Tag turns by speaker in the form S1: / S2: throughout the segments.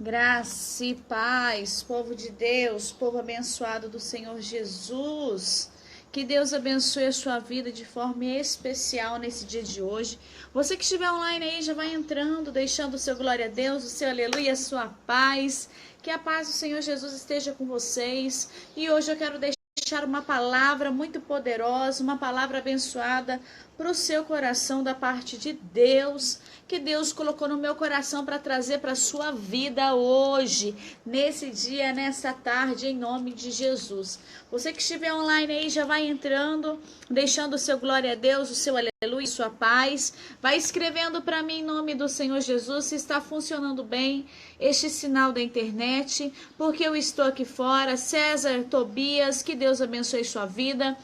S1: Graça e paz, povo de Deus, povo abençoado do Senhor Jesus. Que Deus abençoe a sua vida de forma especial nesse dia de hoje. Você que estiver online aí, já vai entrando, deixando o seu glória a Deus, o seu aleluia, a sua paz. Que a paz do Senhor Jesus esteja com vocês. E hoje eu quero deixar uma palavra muito poderosa, uma palavra abençoada para o seu coração da parte de Deus, que Deus colocou no meu coração para trazer para a sua vida hoje, nesse dia, nessa tarde, em nome de Jesus. Você que estiver online aí, já vai entrando, deixando o seu glória a Deus, o seu aleluia, sua paz. Vai escrevendo para mim em nome do Senhor Jesus se está funcionando bem este sinal da internet, porque eu estou aqui fora. César, Tobias, que Deus abençoe sua vida.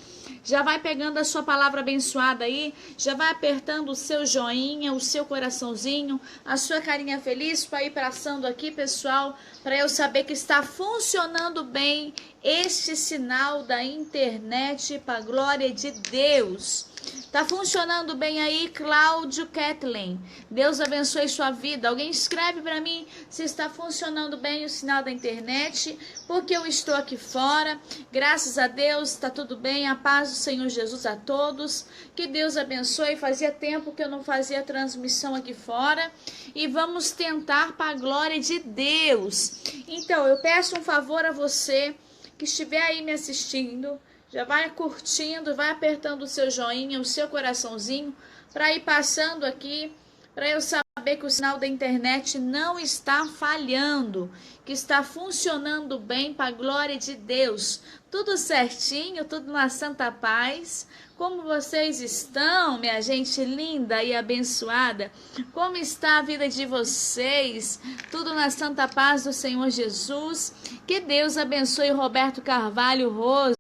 S1: Já vai pegando a sua palavra abençoada aí, já vai apertando o seu joinha, o seu coraçãozinho, a sua carinha feliz para ir passando aqui, pessoal, para eu saber que está funcionando bem este sinal da internet para a glória de Deus. Tá funcionando bem aí, Cláudio Kathleen? Deus abençoe sua vida. Alguém escreve para mim se está funcionando bem o sinal da internet, porque eu estou aqui fora. Graças a Deus, está tudo bem. A paz do Senhor Jesus a todos. Que Deus abençoe. Fazia tempo que eu não fazia transmissão aqui fora. E vamos tentar para a glória de Deus. Então, eu peço um favor a você que estiver aí me assistindo. Já vai curtindo, vai apertando o seu joinha, o seu coraçãozinho, para ir passando aqui, para eu saber que o sinal da internet não está falhando, que está funcionando bem para a glória de Deus. Tudo certinho, tudo na santa paz. Como vocês estão, minha gente linda e abençoada? Como está a vida de vocês? Tudo na santa paz do Senhor Jesus. Que Deus abençoe Roberto Carvalho Rose.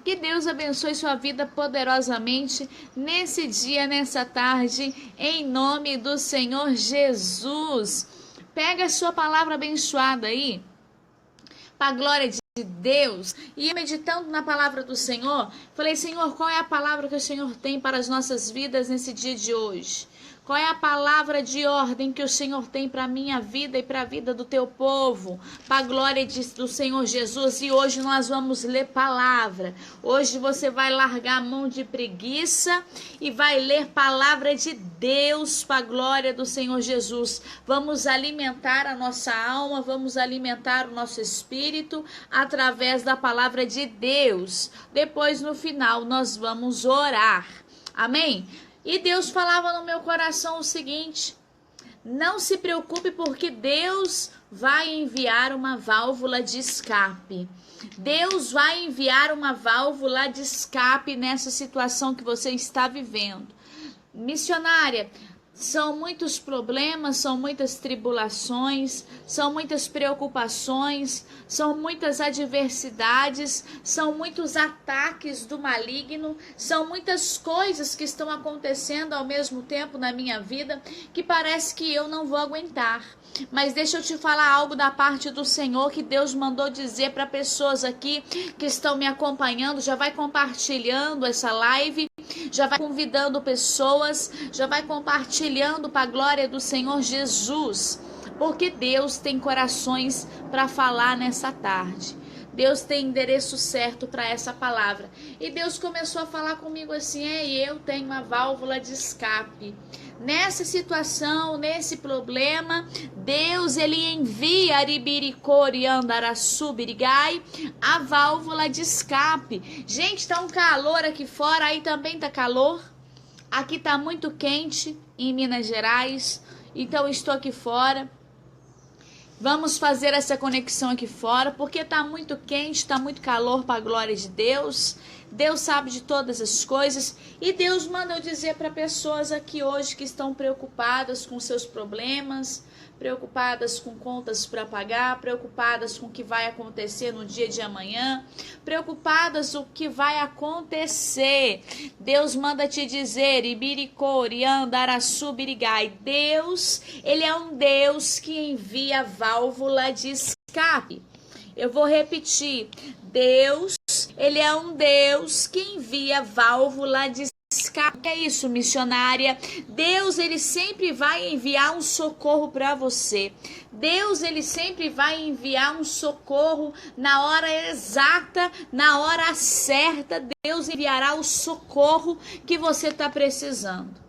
S1: Que Deus abençoe sua vida poderosamente nesse dia, nessa tarde, em nome do Senhor Jesus. Pega a sua palavra abençoada aí, para a glória de Deus. E meditando na palavra do Senhor, falei: Senhor, qual é a palavra que o Senhor tem para as nossas vidas nesse dia de hoje? Qual é a palavra de ordem que o Senhor tem para a minha vida e para a vida do teu povo? Para a glória do Senhor Jesus. E hoje nós vamos ler palavra. Hoje você vai largar a mão de preguiça e vai ler palavra de Deus para a glória do Senhor Jesus. Vamos alimentar a nossa alma, vamos alimentar o nosso espírito através da palavra de Deus. Depois, no final, nós vamos orar. Amém? E Deus falava no meu coração o seguinte: não se preocupe, porque Deus vai enviar uma válvula de escape. Deus vai enviar uma válvula de escape nessa situação que você está vivendo. Missionária, são muitos problemas, são muitas tribulações, são muitas preocupações, são muitas adversidades, são muitos ataques do maligno, são muitas coisas que estão acontecendo ao mesmo tempo na minha vida que parece que eu não vou aguentar. Mas deixa eu te falar algo da parte do Senhor que Deus mandou dizer para pessoas aqui que estão me acompanhando. Já vai compartilhando essa live, já vai convidando pessoas, já vai compartilhando para a glória do Senhor Jesus, porque Deus tem corações para falar nessa tarde. Deus tem endereço certo para essa palavra. E Deus começou a falar comigo assim: eu tenho uma válvula de escape. Nessa situação, nesse problema, Deus, ele envia a válvula de escape. Gente, tá um calor aqui fora, aí também tá calor. Aqui tá muito quente em Minas Gerais, então estou aqui fora. Vamos fazer essa conexão aqui fora, porque tá muito quente, tá muito calor para a glória de Deus. Deus sabe de todas as coisas. E Deus manda eu dizer para pessoas aqui hoje que estão preocupadas com seus problemas, preocupadas com contas para pagar, preocupadas com o que vai acontecer no dia de amanhã, preocupadas com o que vai acontecer. Deus manda te dizer: Deus, ele é um Deus que envia válvula de escape. Eu vou repetir: Deus, ele é um Deus que envia válvula de escape. É isso, missionária. Deus, ele sempre vai enviar um socorro para você. Deus, ele sempre vai enviar um socorro na hora exata, na hora certa. Deus enviará o socorro que você está precisando.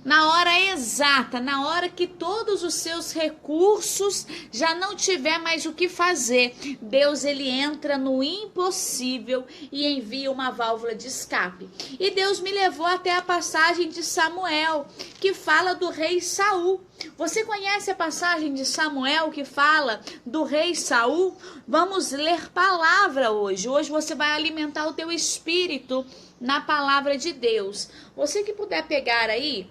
S1: Na hora exata, na hora que todos os seus recursos já não tiver mais o que fazer, Deus, ele entra no impossível e envia uma válvula de escape. E Deus me levou até a passagem de Samuel, que fala do rei Saul. Você conhece a passagem de Samuel que fala do rei Saul? Vamos ler palavra hoje. Hoje você vai alimentar o teu espírito na palavra de Deus. Você que puder pegar aí,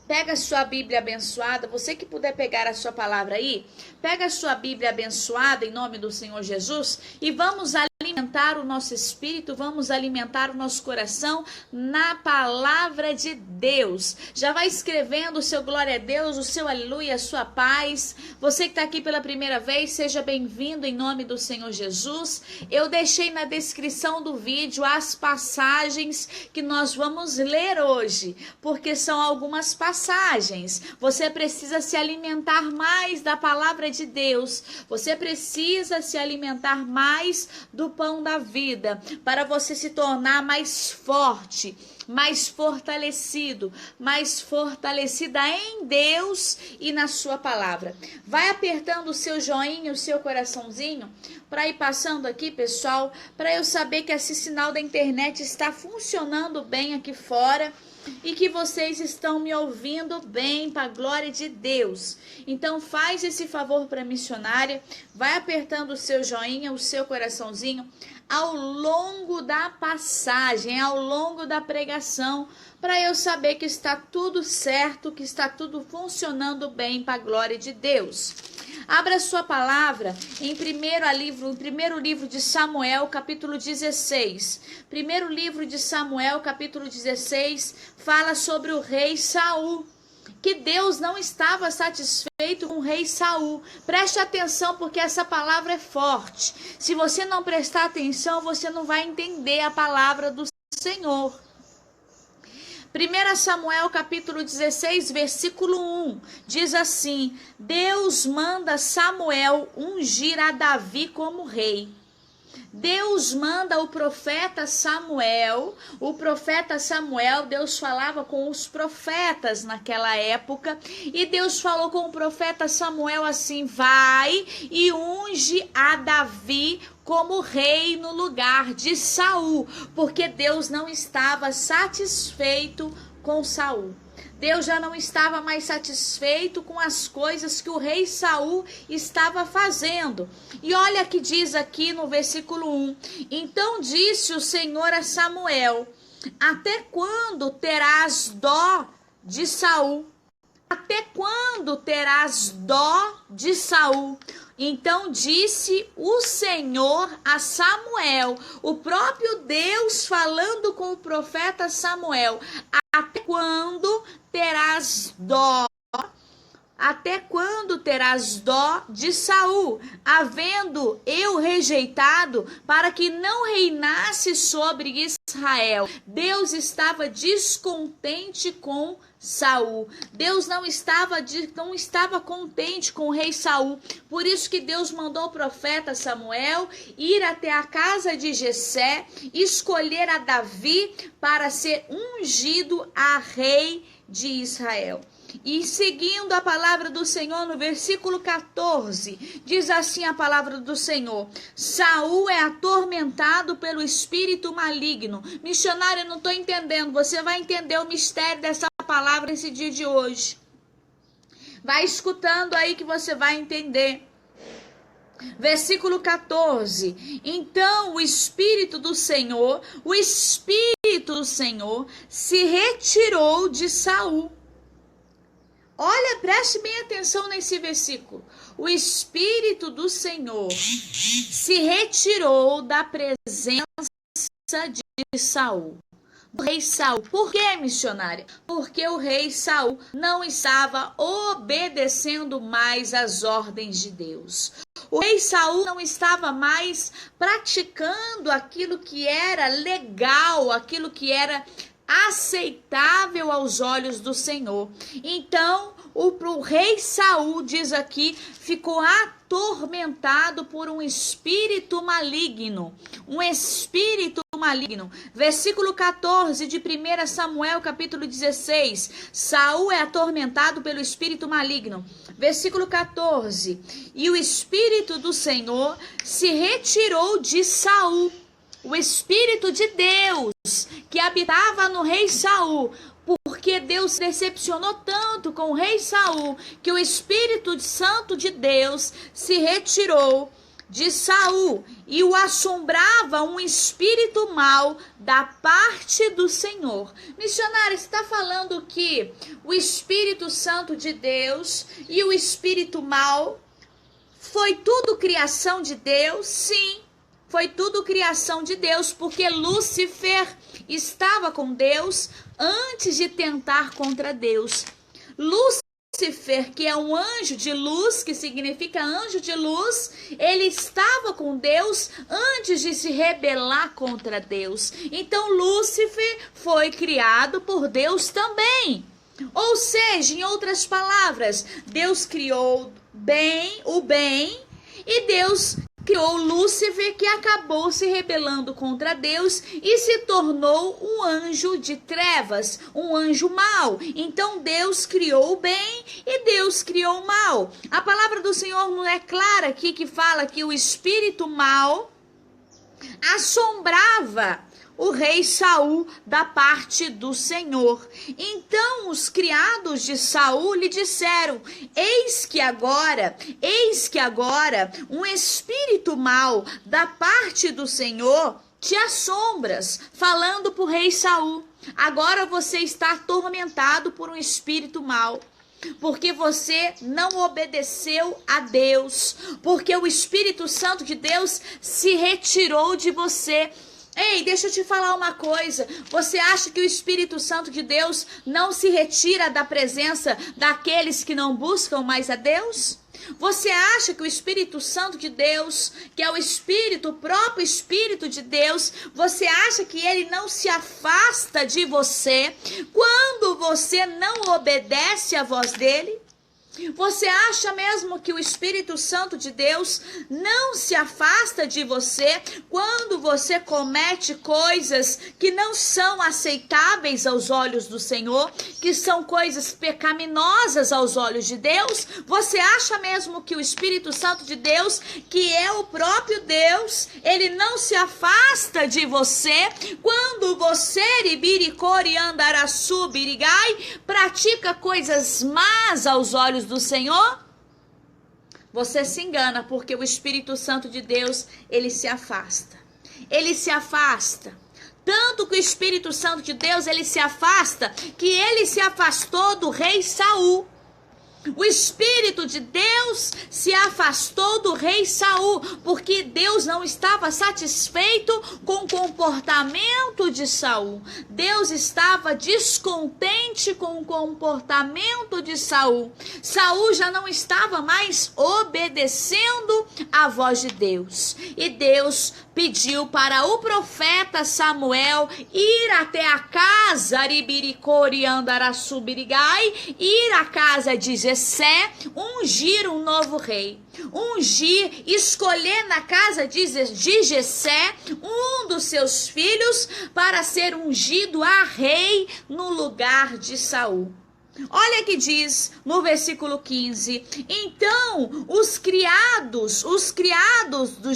S1: pega a sua Bíblia abençoada. Você que puder pegar a sua palavra aí, pega a sua Bíblia abençoada em nome do Senhor Jesus e vamos alimentar o nosso espírito, vamos alimentar o nosso coração na palavra de Deus. Já vai escrevendo o seu glória a Deus, o seu aleluia, a sua paz. Você que está aqui pela primeira vez, seja bem-vindo em nome do Senhor Jesus. Eu deixei na descrição do vídeo as passagens que nós vamos ler hoje, porque são algumas passagens. Você precisa se alimentar mais da palavra de Deus. Você precisa se alimentar mais do pão da vida, para você se tornar mais forte, mais fortalecido, mais fortalecida em Deus e na sua palavra. Vai apertando o seu joinha, o seu coraçãozinho, para ir passando aqui, pessoal, para eu saber que esse sinal da internet está funcionando bem aqui fora e que vocês estão me ouvindo bem, para a glória de Deus. Então faz esse favor para a missionária, vai apertando o seu joinha, o seu coraçãozinho, ao longo da passagem, ao longo da pregação, para eu saber que está tudo certo, que está tudo funcionando bem para a glória de Deus. Abra sua palavra em primeiro livro de Samuel, capítulo 16. Primeiro livro de Samuel, capítulo 16, fala sobre o rei Saul. Que Deus não estava satisfeito com o rei Saul. Preste atenção, porque essa palavra é forte. Se você não prestar atenção, você não vai entender a palavra do Senhor. 1 Samuel capítulo 16, versículo 1, diz assim: Deus manda Samuel ungir a Davi como rei. Deus manda o profeta Samuel. Deus falava com os profetas naquela época, e Deus falou com o profeta Samuel assim: vai e unge a Davi como rei no lugar de Saul, porque Deus não estava satisfeito com Saul. Deus já não estava mais satisfeito com as coisas que o rei Saul estava fazendo. E olha que diz aqui no versículo 1: Então disse o Senhor a Samuel: até quando terás dó de Saul? Até quando terás dó de Saul? Então disse o Senhor a Samuel, o próprio Deus falando com o profeta Samuel: até quando terás dó? Até quando terás dó de Saul, havendo eu rejeitado, para que não reinasse sobre Israel? Deus estava descontente com Saul. Deus não estava contente com o rei Saul. Por isso que Deus mandou o profeta Samuel ir até a casa de Jessé, escolher a Davi para ser ungido a rei de Israel. E seguindo a palavra do Senhor no versículo 14, diz assim a palavra do Senhor: Saul é atormentado pelo espírito maligno. Missionário, eu não estou entendendo. Você vai entender o mistério dessa palavra esse dia de hoje. Vai escutando aí que você vai entender. Versículo 14: Então o Espírito do Senhor se retirou de Saul. Olha, preste bem atenção nesse versículo. O Espírito do Senhor se retirou da presença de Saul, do rei Saul. Por que, missionária? Porque o rei Saul não estava obedecendo mais às ordens de Deus. O rei Saul não estava mais praticando aquilo que era legal, aquilo que era aceitável aos olhos do Senhor. Então, o rei Saul, diz aqui, ficou atormentado por um espírito maligno. Um espírito maligno. Versículo 14 de 1 Samuel, capítulo 16. Saul é atormentado pelo espírito maligno. Versículo 14. E o espírito do Senhor se retirou de Saul. O espírito de Deus que habitava no rei Saul, porque Deus se decepcionou tanto com o rei Saul, que o Espírito Santo de Deus se retirou de Saul e o assombrava um espírito mau da parte do Senhor. Missionário, está falando que o Espírito Santo de Deus e o espírito mau foi tudo criação de Deus? Sim. Foi tudo criação de Deus, porque Lúcifer estava com Deus antes de tentar contra Deus. Lúcifer, que é um anjo de luz, que significa anjo de luz, ele estava com Deus antes de se rebelar contra Deus. Então Lúcifer foi criado por Deus também. Ou seja, em outras palavras, Deus criou o bem e Deus criou Lúcifer, que acabou se rebelando contra Deus e se tornou um anjo de trevas, um anjo mau. Então Deus criou o bem e Deus criou o mal. A palavra do Senhor não é clara aqui, que fala que o espírito mau assombrava o rei Saul da parte do Senhor. Então os criados de Saul lhe disseram: eis que agora, um espírito mau da parte do Senhor te assombras, falando para o rei Saul. Agora você está atormentado por um espírito mau, porque você não obedeceu a Deus, porque o Espírito Santo de Deus se retirou de você. Ei, deixa eu te falar uma coisa. Você acha que o Espírito Santo de Deus não se retira da presença daqueles que não buscam mais a Deus? Você acha que o Espírito Santo de Deus, que é o próprio Espírito de Deus, você acha que ele não se afasta de você quando você não obedece à voz dele? Você acha mesmo que o Espírito Santo de Deus não se afasta de você quando você comete coisas que não são aceitáveis aos olhos do Senhor, que são coisas pecaminosas aos olhos de Deus? Você acha mesmo que o Espírito Santo de Deus, que é o próprio Deus, ele não se afasta de você quando você, pratica coisas más aos olhos do Senhor? Você se engana, porque o Espírito Santo de Deus, ele se afasta. Ele se afasta. Tanto que o Espírito Santo de Deus, ele se afasta, que ele se afastou do rei Saul. O Espírito de Deus se afastou do rei Saul, porque Deus não estava satisfeito com o comportamento de Saul. Deus estava descontente com o comportamento de Saul. Saul já não estava mais obedecendo à voz de Deus. E Deus pediu para o profeta Samuel ir até a casa ir à casa de Jessé, ungir um novo rei. Escolher na casa de Jessé um dos seus filhos para ser ungido a rei no lugar de Saul. Olha que diz no versículo 15: então os criados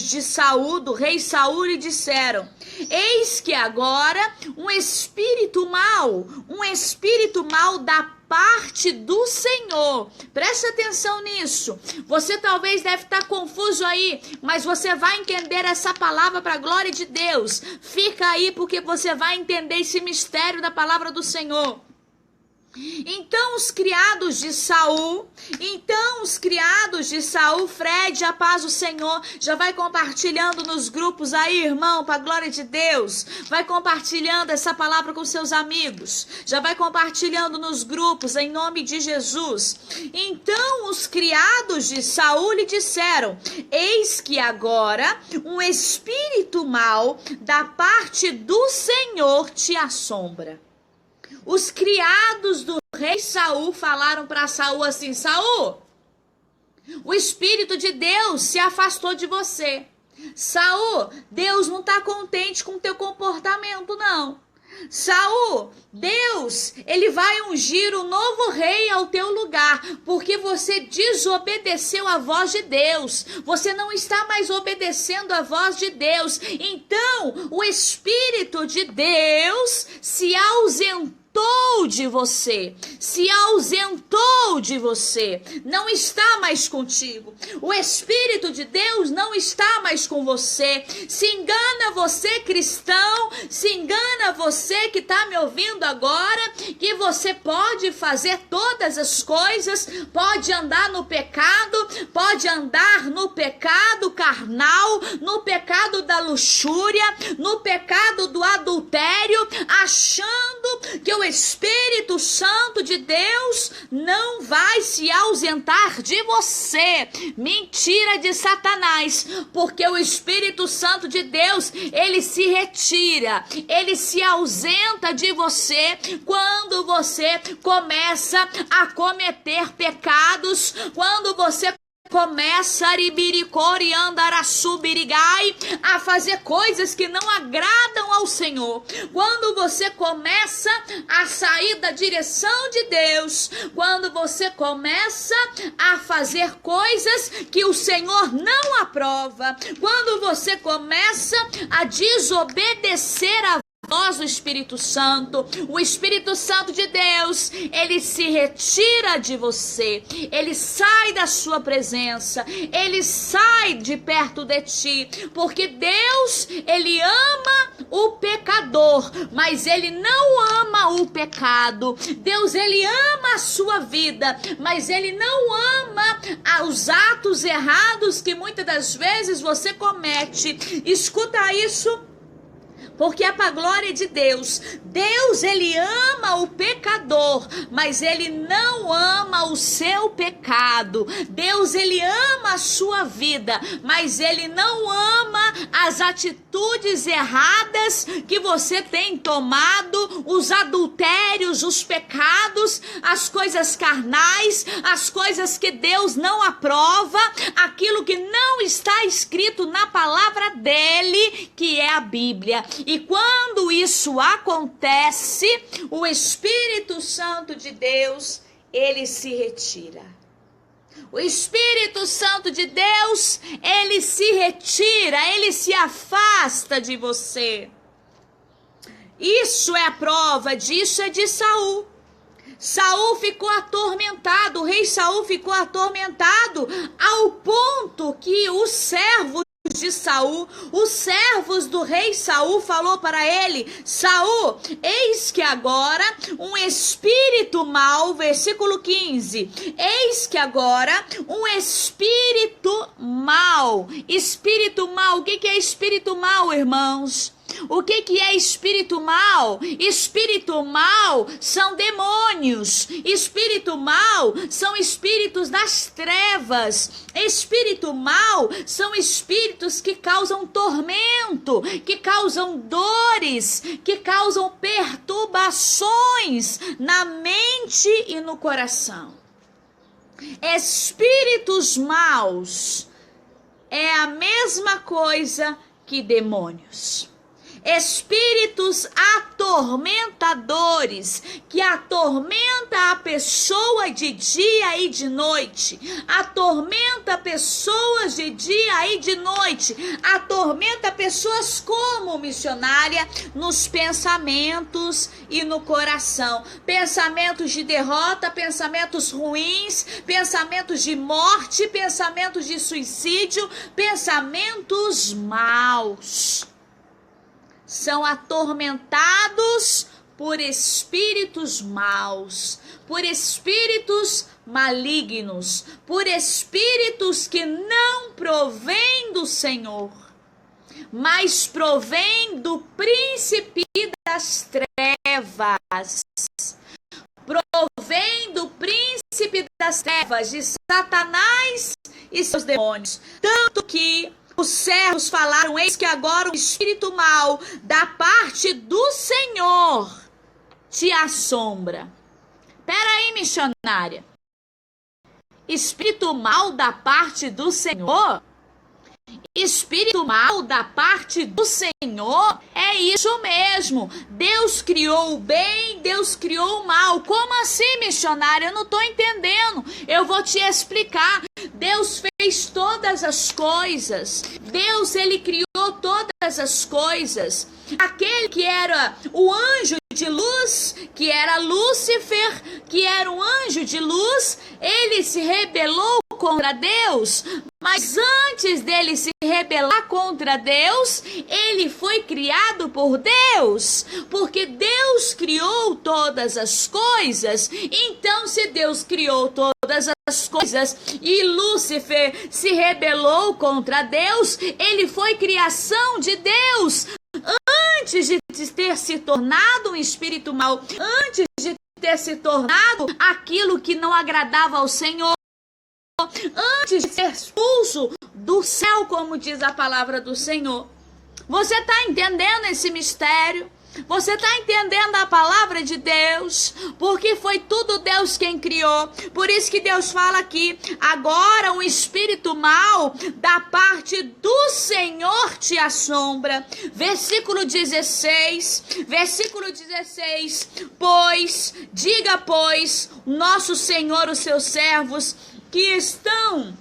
S1: de Saul, do rei Saul, lhe disseram: eis que agora um espírito mau da parte do Senhor. Preste atenção nisso. Você talvez deve estar confuso aí, mas você vai entender essa palavra para a glória de Deus. Fica aí, porque você vai entender esse mistério da palavra do Senhor. Então os criados de Saul, Fred, a paz do Senhor, já vai compartilhando nos grupos aí, irmão, para a glória de Deus, vai compartilhando essa palavra com seus amigos, já vai compartilhando nos grupos, em nome de Jesus. Então os criados de Saul lhe disseram: eis que agora um espírito mau da parte do Senhor te assombra. os criados do rei Saul falaram para Saul assim: Saul, o Espírito de Deus se afastou de você. Saul, Deus não está contente com o teu comportamento, não. Saul, Deus, ele vai ungir um novo rei ao teu lugar, porque você desobedeceu a voz de Deus. Você não está mais obedecendo a voz de Deus. Então, o Espírito de Deus se ausentou de você, se ausentou de você, não está mais contigo. O Espírito de Deus não está mais com você. Se engana você, cristão, se engana você que está me ouvindo agora, que você pode fazer todas as coisas, pode andar no pecado, pode andar no pecado carnal, no pecado da luxúria, no pecado do adultério, achando que o Espírito Santo de Deus não vai se ausentar de você. Mentira de Satanás, porque o Espírito Santo de Deus, ele se retira, ele se ausenta de você quando você começa a cometer pecados, quando você começa a fazer coisas que não agradam ao Senhor. Quando você começa a sair da direção de Deus, quando você começa a fazer coisas que o Senhor não aprova, quando você começa a desobedecer a voz do Espírito Santo, o Espírito Santo de Deus, ele se retira de você, ele sai da sua presença, ele sai de perto de ti, porque Deus, ele ama o pecador, mas ele não ama o pecado. Deus, ele ama a sua vida, mas ele não ama os atos errados que muitas das vezes você comete. Escuta isso, porque é para a glória de Deus. Deus, ele ama o pecador, mas ele não ama o seu pecado. Deus, ele ama a sua vida, mas ele não ama as atitudes erradas que você tem tomado, os adultérios, os pecados, as coisas carnais, as coisas que Deus não aprova, aquilo que não está escrito na palavra dele, que é a Bíblia. E quando isso acontece, o Espírito Santo de Deus, ele se retira. O Espírito Santo de Deus, ele se retira, ele se afasta de você. Isso é a prova disso, é de Saul. Saul ficou atormentado, o rei Saul ficou atormentado ao ponto que o servo de Saul, os servos do rei Saul falou para ele: Saul, eis que agora um espírito mau, versículo 15, eis que agora um espírito mau, o que é espírito mau, irmãos? O que é espírito mau? Espírito mau são demônios. Espírito mau são espíritos das trevas. Espírito mau são espíritos que causam tormento, que causam dores, que causam perturbações na mente e no coração. Espíritos maus é a mesma coisa que demônios. Espíritos atormentadores, que atormenta a pessoa de dia e de noite, atormenta pessoas de dia e de noite, atormenta pessoas como missionária nos pensamentos e no coração, pensamentos de derrota, pensamentos ruins, pensamentos de morte, pensamentos de suicídio, pensamentos maus. São atormentados por espíritos maus, por espíritos malignos, por espíritos que não provêm do Senhor, mas provém do príncipe das trevas, provém do príncipe das trevas, de Satanás e seus demônios. Tanto que os servos falaram: eis que agora um espírito mau da parte do Senhor te assombra. Peraí, missionária. Espírito mal da parte do Senhor? Espírito mal da parte do Senhor? É isso mesmo. Deus criou o bem, Deus criou o mal. Como assim, missionária? Eu não estou entendendo. Eu vou te explicar. Deus fez todas as coisas. Deus, ele criou todas as coisas. Aquele que era o anjo de luz, que era Lúcifer, que era um anjo de luz, ele se rebelou contra Deus. Mas antes dele se rebelar contra Deus, ele foi criado por Deus, porque Deus criou todas as coisas. Então, se Deus criou todas as coisas e Lúcifer se rebelou contra Deus, ele foi criação de Deus. Antes de ter se tornado um espírito mau, antes de ter se tornado aquilo que não agradava ao Senhor, antes de ser expulso do céu, como diz a palavra do Senhor. Você está entendendo esse mistério? Você está entendendo a palavra de Deus? Porque foi tudo Deus quem criou. Por isso que Deus fala aqui: agora um espírito mau da parte do Senhor te assombra. Versículo 16. Diga, pois, nosso Senhor, os seus servos que estão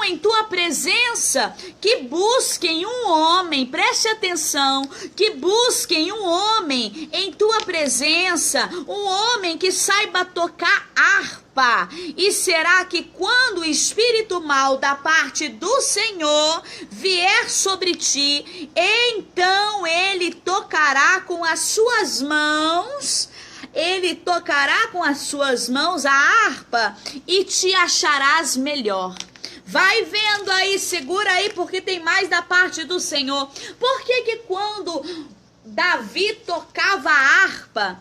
S1: em tua presença, que busquem um homem, preste atenção, que busquem um homem em tua presença, um homem que saiba tocar harpa. E será que quando o espírito mau da parte do Senhor vier sobre ti, então ele tocará com as suas mãos. Ele tocará com as suas mãos a harpa e te acharás melhor. Vai vendo aí, segura aí, porque tem mais da parte do Senhor. Por que quando Davi tocava a harpa,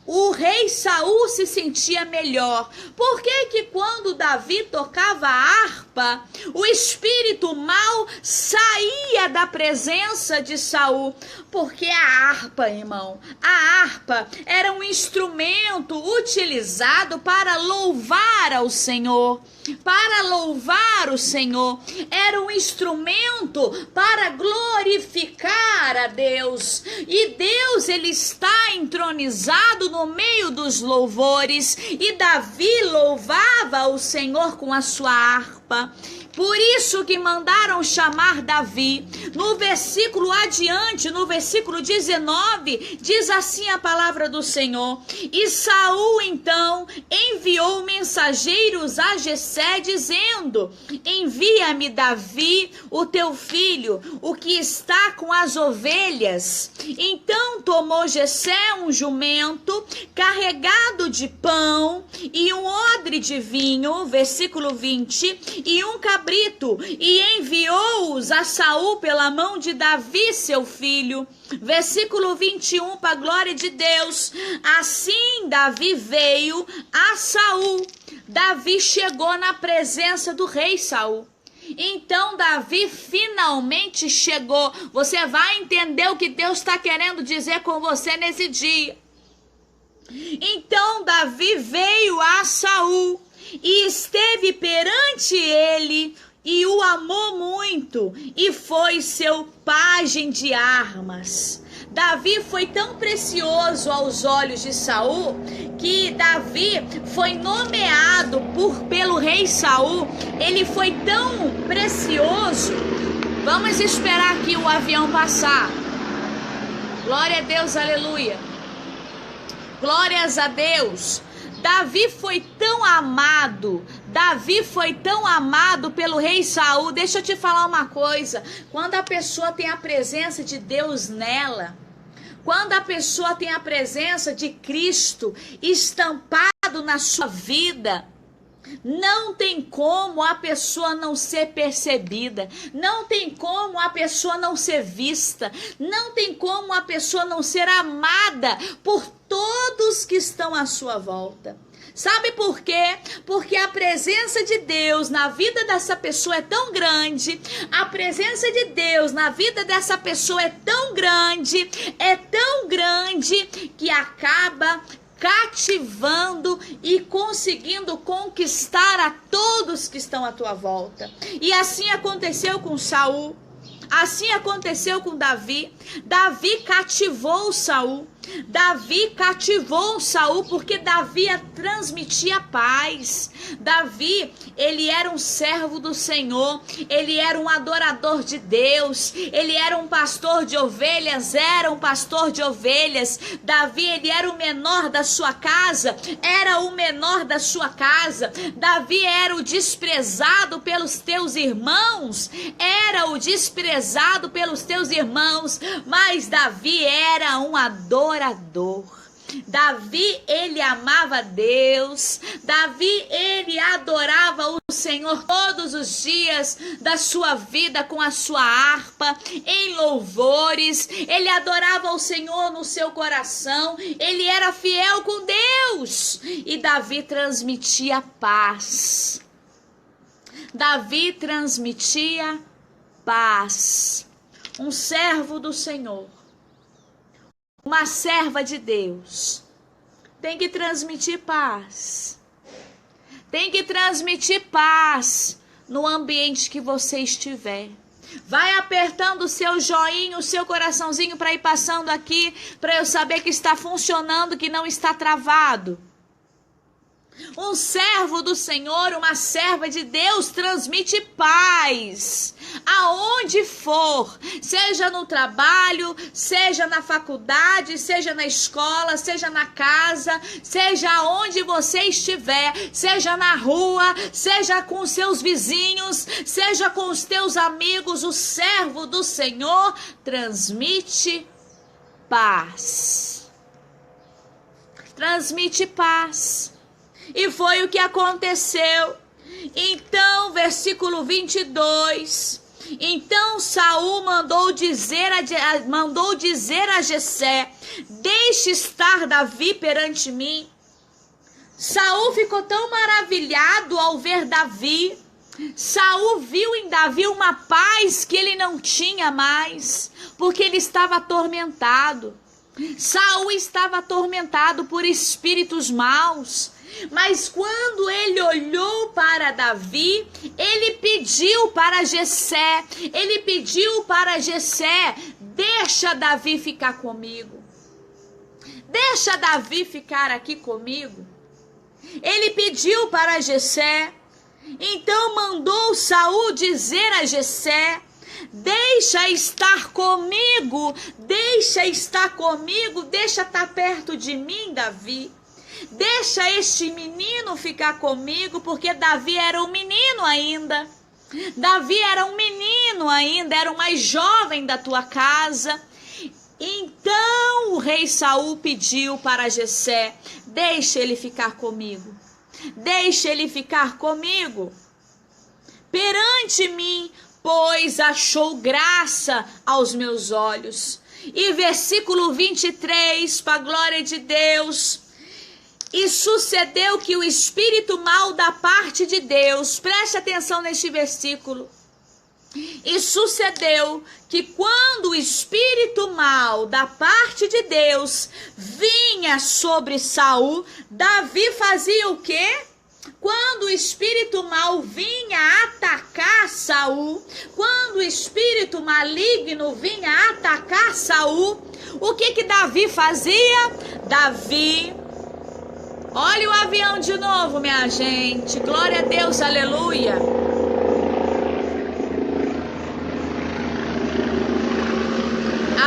S1: o rei Saul se sentia melhor? Por que quando Davi tocava a harpa, o espírito mau saía da presença de Saul? Porque a harpa, irmão, a harpa era um instrumento utilizado para louvar ao Senhor. Para louvar o Senhor, era um instrumento para glorificar a Deus. E Deus, ele está entronizado no meio dos louvores. E Davi louvava o Senhor com a sua harpa. Por isso que mandaram chamar Davi. No versículo adiante, no versículo 19, diz assim a palavra do Senhor: e Saul então enviou mensageiros a Jessé, dizendo: envia-me Davi, o teu filho, o que está com as ovelhas. Então tomou Jessé um jumento carregado de pão e um odre de vinho, versículo 20, e um cabrito, e enviou-os a Saul pela mão de Davi, seu filho. Versículo 21, para a glória de Deus. Assim Davi veio a Saul. Davi chegou na presença do rei Saul. Então Davi finalmente chegou. Você vai entender o que Deus está querendo dizer com você nesse dia. Então Davi veio a Saul e esteve perante ele, e o amou muito, e foi seu pajem de armas. Davi foi tão precioso aos olhos de Saul, que Davi foi nomeado pelo rei Saul. Ele foi tão precioso. Vamos esperar aqui o avião passar. Glória a Deus, aleluia. Glórias a Deus. Davi foi tão amado pelo rei Saul. Deixa eu te falar uma coisa: quando a pessoa tem a presença de Deus nela, quando a pessoa tem a presença de Cristo estampado na sua vida, não tem como a pessoa não ser percebida, não tem como a pessoa não ser vista, não tem como a pessoa não ser amada por todos que estão à sua volta. Sabe por quê? Porque a presença de Deus na vida dessa pessoa é tão grande, a presença de Deus na vida dessa pessoa é tão grande, que acaba cativando e conseguindo conquistar a todos que estão à tua volta. E assim aconteceu com Saul, assim aconteceu com Davi. Davi cativou Saul. Davi cativou Saul porque Davi transmitia paz. Davi, ele era um servo do Senhor, ele era um adorador de Deus, ele era um pastor de ovelhas, Davi, ele era o menor da sua casa, Davi era o desprezado pelos teus irmãos, mas Davi era um adorador. Davi, ele amava Deus. Davi, ele adorava o Senhor todos os dias da sua vida com a sua harpa, em louvores. Ele adorava o Senhor no seu coração. Ele era fiel com Deus. E Davi transmitia paz. Davi transmitia paz. Um servo do Senhor, uma serva de Deus, tem que transmitir paz. Tem que transmitir paz no ambiente que você estiver. Vai apertando o seu joinha, o seu coraçãozinho para ir passando aqui, para eu saber que está funcionando, que não está travado. Um servo do Senhor, uma serva de Deus transmite paz aonde for, seja no trabalho, seja na faculdade, seja na escola, seja na casa, seja aonde você estiver, seja na rua, seja com os seus vizinhos, seja com os teus amigos. O servo do Senhor transmite paz. Transmite paz. E foi o que aconteceu. Então, versículo 22. Então Saul mandou dizer a Jessé: deixe estar Davi perante mim. Saul ficou tão maravilhado ao ver Davi. Saul viu em Davi uma paz que ele não tinha mais, porque ele estava atormentado. Saul estava atormentado por espíritos maus. Mas quando ele olhou para Davi, ele pediu para Jessé, deixa Davi ficar comigo. Deixa Davi ficar aqui comigo. Ele pediu para Jessé. Então mandou Saul dizer a Jessé: deixa estar comigo, deixa estar perto de mim, Davi. Deixa este menino ficar comigo, porque Davi era um menino ainda. Era o mais jovem da tua casa. Então o rei Saul pediu para Jessé: deixa ele ficar comigo. Perante mim, pois achou graça aos meus olhos. E versículo 23, para a glória de Deus. E sucedeu que o espírito mau da parte de Deus, preste atenção neste versículo. E sucedeu que quando o espírito mau da parte de Deus vinha sobre Saul, Davi fazia o quê? Quando o espírito mau vinha atacar Saul, quando o espírito maligno vinha atacar Saul, o que Davi fazia? Olha o avião de novo, minha gente. Glória a Deus, aleluia.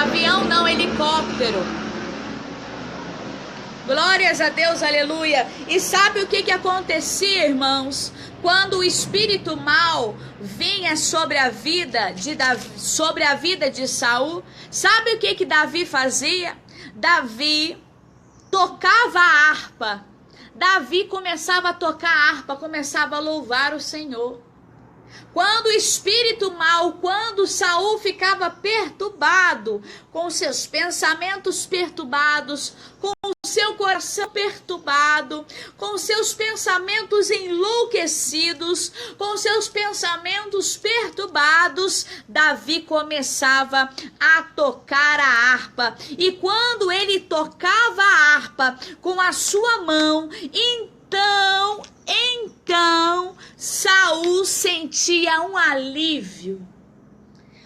S1: Avião não, helicóptero. Glórias a Deus, aleluia. E sabe o que acontecia, irmãos? Quando o espírito mau vinha sobre a vida de Saul, sabe o que Davi fazia? Davi tocava a harpa. Davi começava a tocar a harpa, começava a louvar o Senhor. Quando o espírito mau, quando Saul ficava perturbado, com seus pensamentos perturbados, com coração perturbado, com seus pensamentos enlouquecidos, com seus pensamentos perturbados, Davi começava a tocar a harpa. E quando ele tocava a harpa com a sua mão, então Saul sentia um alívio.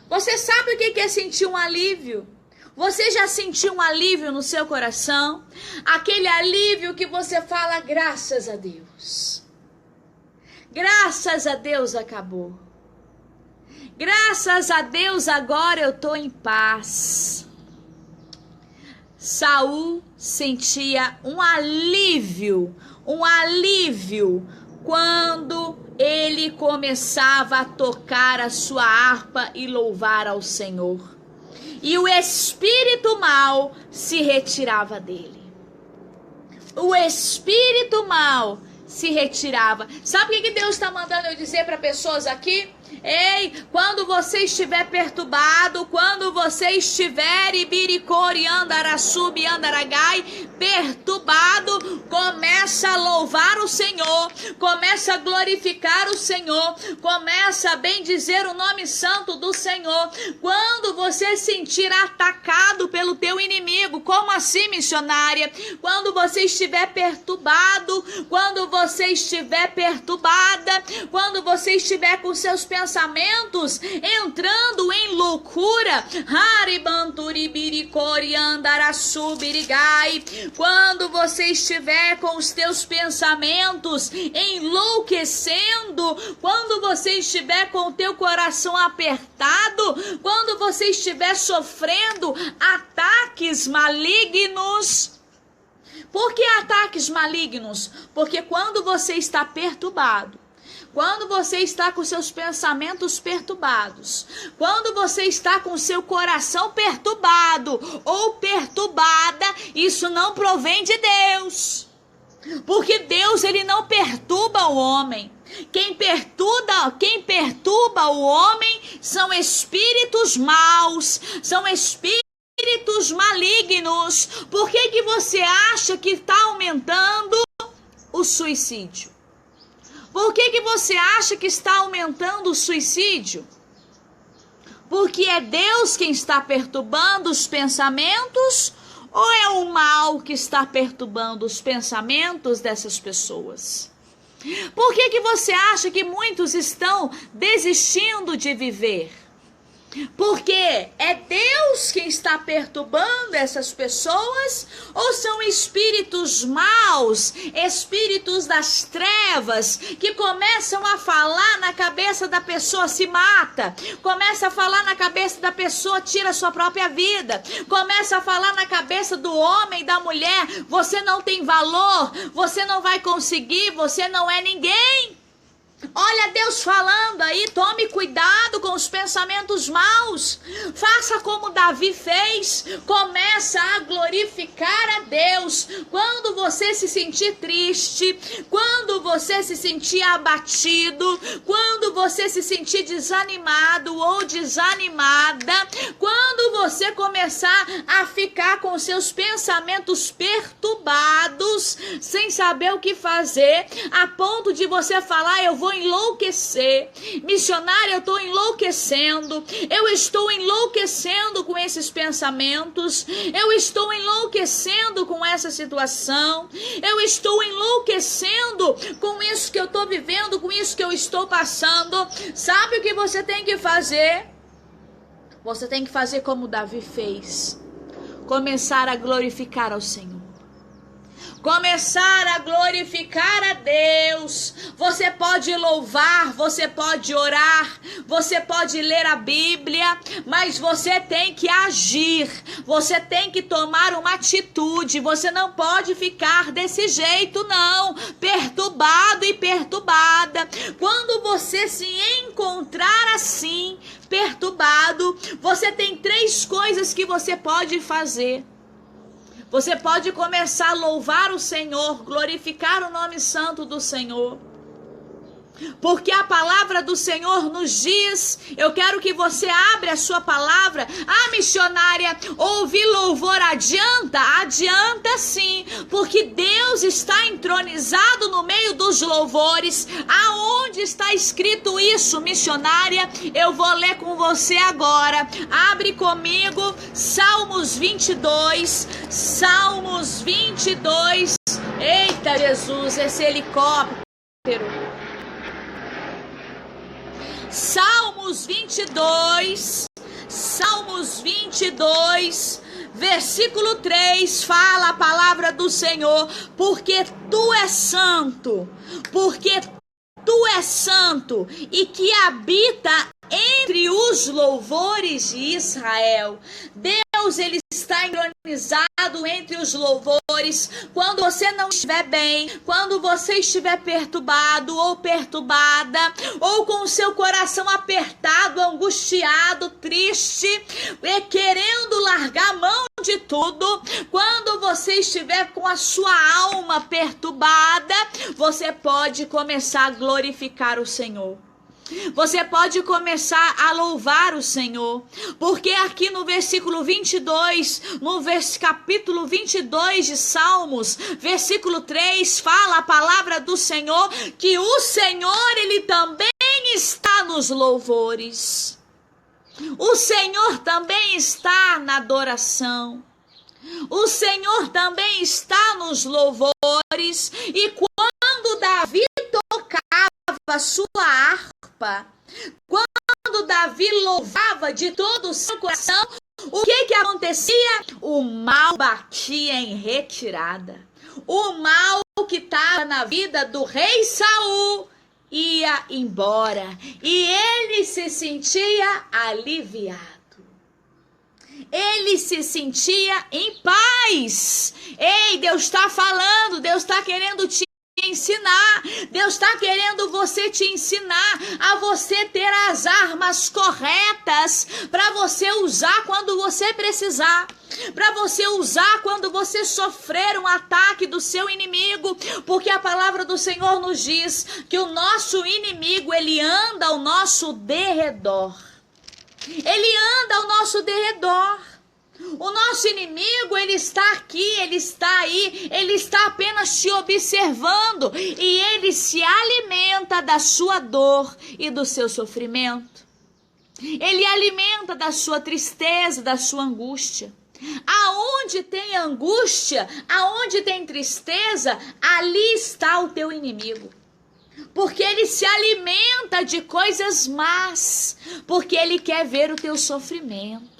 S1: Você sabe o que é sentir um alívio? Você já sentiu um alívio no seu coração? Aquele alívio que você fala, graças a Deus. Graças a Deus acabou. Graças a Deus agora eu estou em paz. Saul sentia um alívio quando ele começava a tocar a sua harpa e louvar ao Senhor. E o espírito mau se retirava dele. O espírito mau se retirava. Sabe o que Deus está mandando eu dizer para pessoas aqui? Ei, quando você estiver perturbado, quando você estiver ibiricori, andaraçubi, andaragai, perturbado, começa a louvar o Senhor, começa a glorificar o Senhor, começa a bendizer o nome santo do Senhor. Quando você sentir atacado pelo teu inimigo, como assim, missionária? Quando você estiver perturbado, quando você estiver perturbada, quando você estiver com seus pensamentos entrando em loucura, quando você estiver com os teus pensamentos enlouquecendo, quando você estiver com o teu coração apertado, quando você estiver sofrendo ataques malignos. Por que ataques malignos? Porque quando você está perturbado, quando você está com seus pensamentos perturbados, quando você está com seu coração perturbado ou perturbada, isso não provém de Deus. Porque Deus, ele não perturba o homem. Quem perturba o homem são espíritos maus, são espíritos malignos. Por que você acha que está aumentando o suicídio? Por que você acha que está aumentando o suicídio? Porque é Deus quem está perturbando os pensamentos ou é o mal que está perturbando os pensamentos dessas pessoas? Por que você acha que muitos estão desistindo de viver? Porque é Deus quem está perturbando essas pessoas ou são espíritos maus, espíritos das trevas que começam a falar na cabeça da pessoa, se mata, começa a falar na cabeça da pessoa, tira a sua própria vida, começa a falar na cabeça do homem e da mulher, você não tem valor, você não vai conseguir, você não é ninguém. Olha Deus falando aí, tome cuidado com os pensamentos maus, faça como Davi fez, começa a glorificar a Deus. Quando você se sentir triste, quando você se sentir abatido, quando você se sentir desanimado ou desanimada, quando você começar a ficar com seus pensamentos perturbados, sem saber o que fazer, a ponto de você falar, eu vou enlouquecer, missionária, eu estou enlouquecendo, eu estou enlouquecendo com esses pensamentos, eu estou enlouquecendo com essa situação, eu estou enlouquecendo com isso que eu estou vivendo, com isso que eu estou passando. Sabe o que você tem que fazer? Você tem que fazer como Davi fez, começar a glorificar ao Senhor. Começar a glorificar a Deus. Você pode louvar, você pode orar, você pode ler a Bíblia, mas você tem que agir, você tem que tomar uma atitude, você não pode ficar desse jeito não, perturbado e perturbada. Quando você se encontrar assim, perturbado, você tem 3 coisas que você pode fazer. Você pode começar a louvar o Senhor, glorificar o nome santo do Senhor. Porque a palavra do Senhor nos diz, eu quero que você abra a sua palavra. Ah, missionária, ouvir louvor adianta? Adianta sim, porque Deus está entronizado no meio dos louvores. Aonde está escrito isso, missionária? Eu vou ler com você agora. Abre comigo, Salmos 22, Salmos 22. Eita Jesus, esse helicóptero. Salmos 22, versículo 3, fala a palavra do Senhor, porque tu és santo, e que habita entre os louvores de Israel. Deus, ele está entronizado entre os louvores. Quando você não estiver bem, quando você estiver perturbado ou perturbada, ou com o seu coração apertado, angustiado, triste, e querendo largar a mão de tudo, quando você estiver com a sua alma perturbada, você pode começar a glorificar o Senhor. Você pode começar a louvar o Senhor, porque aqui no versículo 22, capítulo 22 de Salmos, versículo 3, fala a palavra do Senhor, que o Senhor, ele também está nos louvores. O Senhor também está na adoração. O Senhor também está nos louvores. E quando Davi tocava a sua harpa, quando Davi louvava de todo o seu coração, o que acontecia? O mal batia em retirada. O mal que estava na vida do rei Saul ia embora e ele se sentia aliviado. Ele se sentia em paz. Ei, Deus está falando, Deus está querendo te ensinar, Deus está querendo você te ensinar a você ter as armas corretas para você usar quando você precisar, para você usar quando você sofrer um ataque do seu inimigo, porque a palavra do Senhor nos diz que o nosso inimigo, ele anda ao nosso derredor. Ele anda ao nosso derredor. O nosso inimigo, ele está aqui, ele está aí, ele está apenas te observando e ele se alimenta da sua dor e do seu sofrimento. Ele alimenta da sua tristeza, da sua angústia. Aonde tem angústia, aonde tem tristeza, ali está o teu inimigo. Porque ele se alimenta de coisas más, porque ele quer ver o teu sofrimento.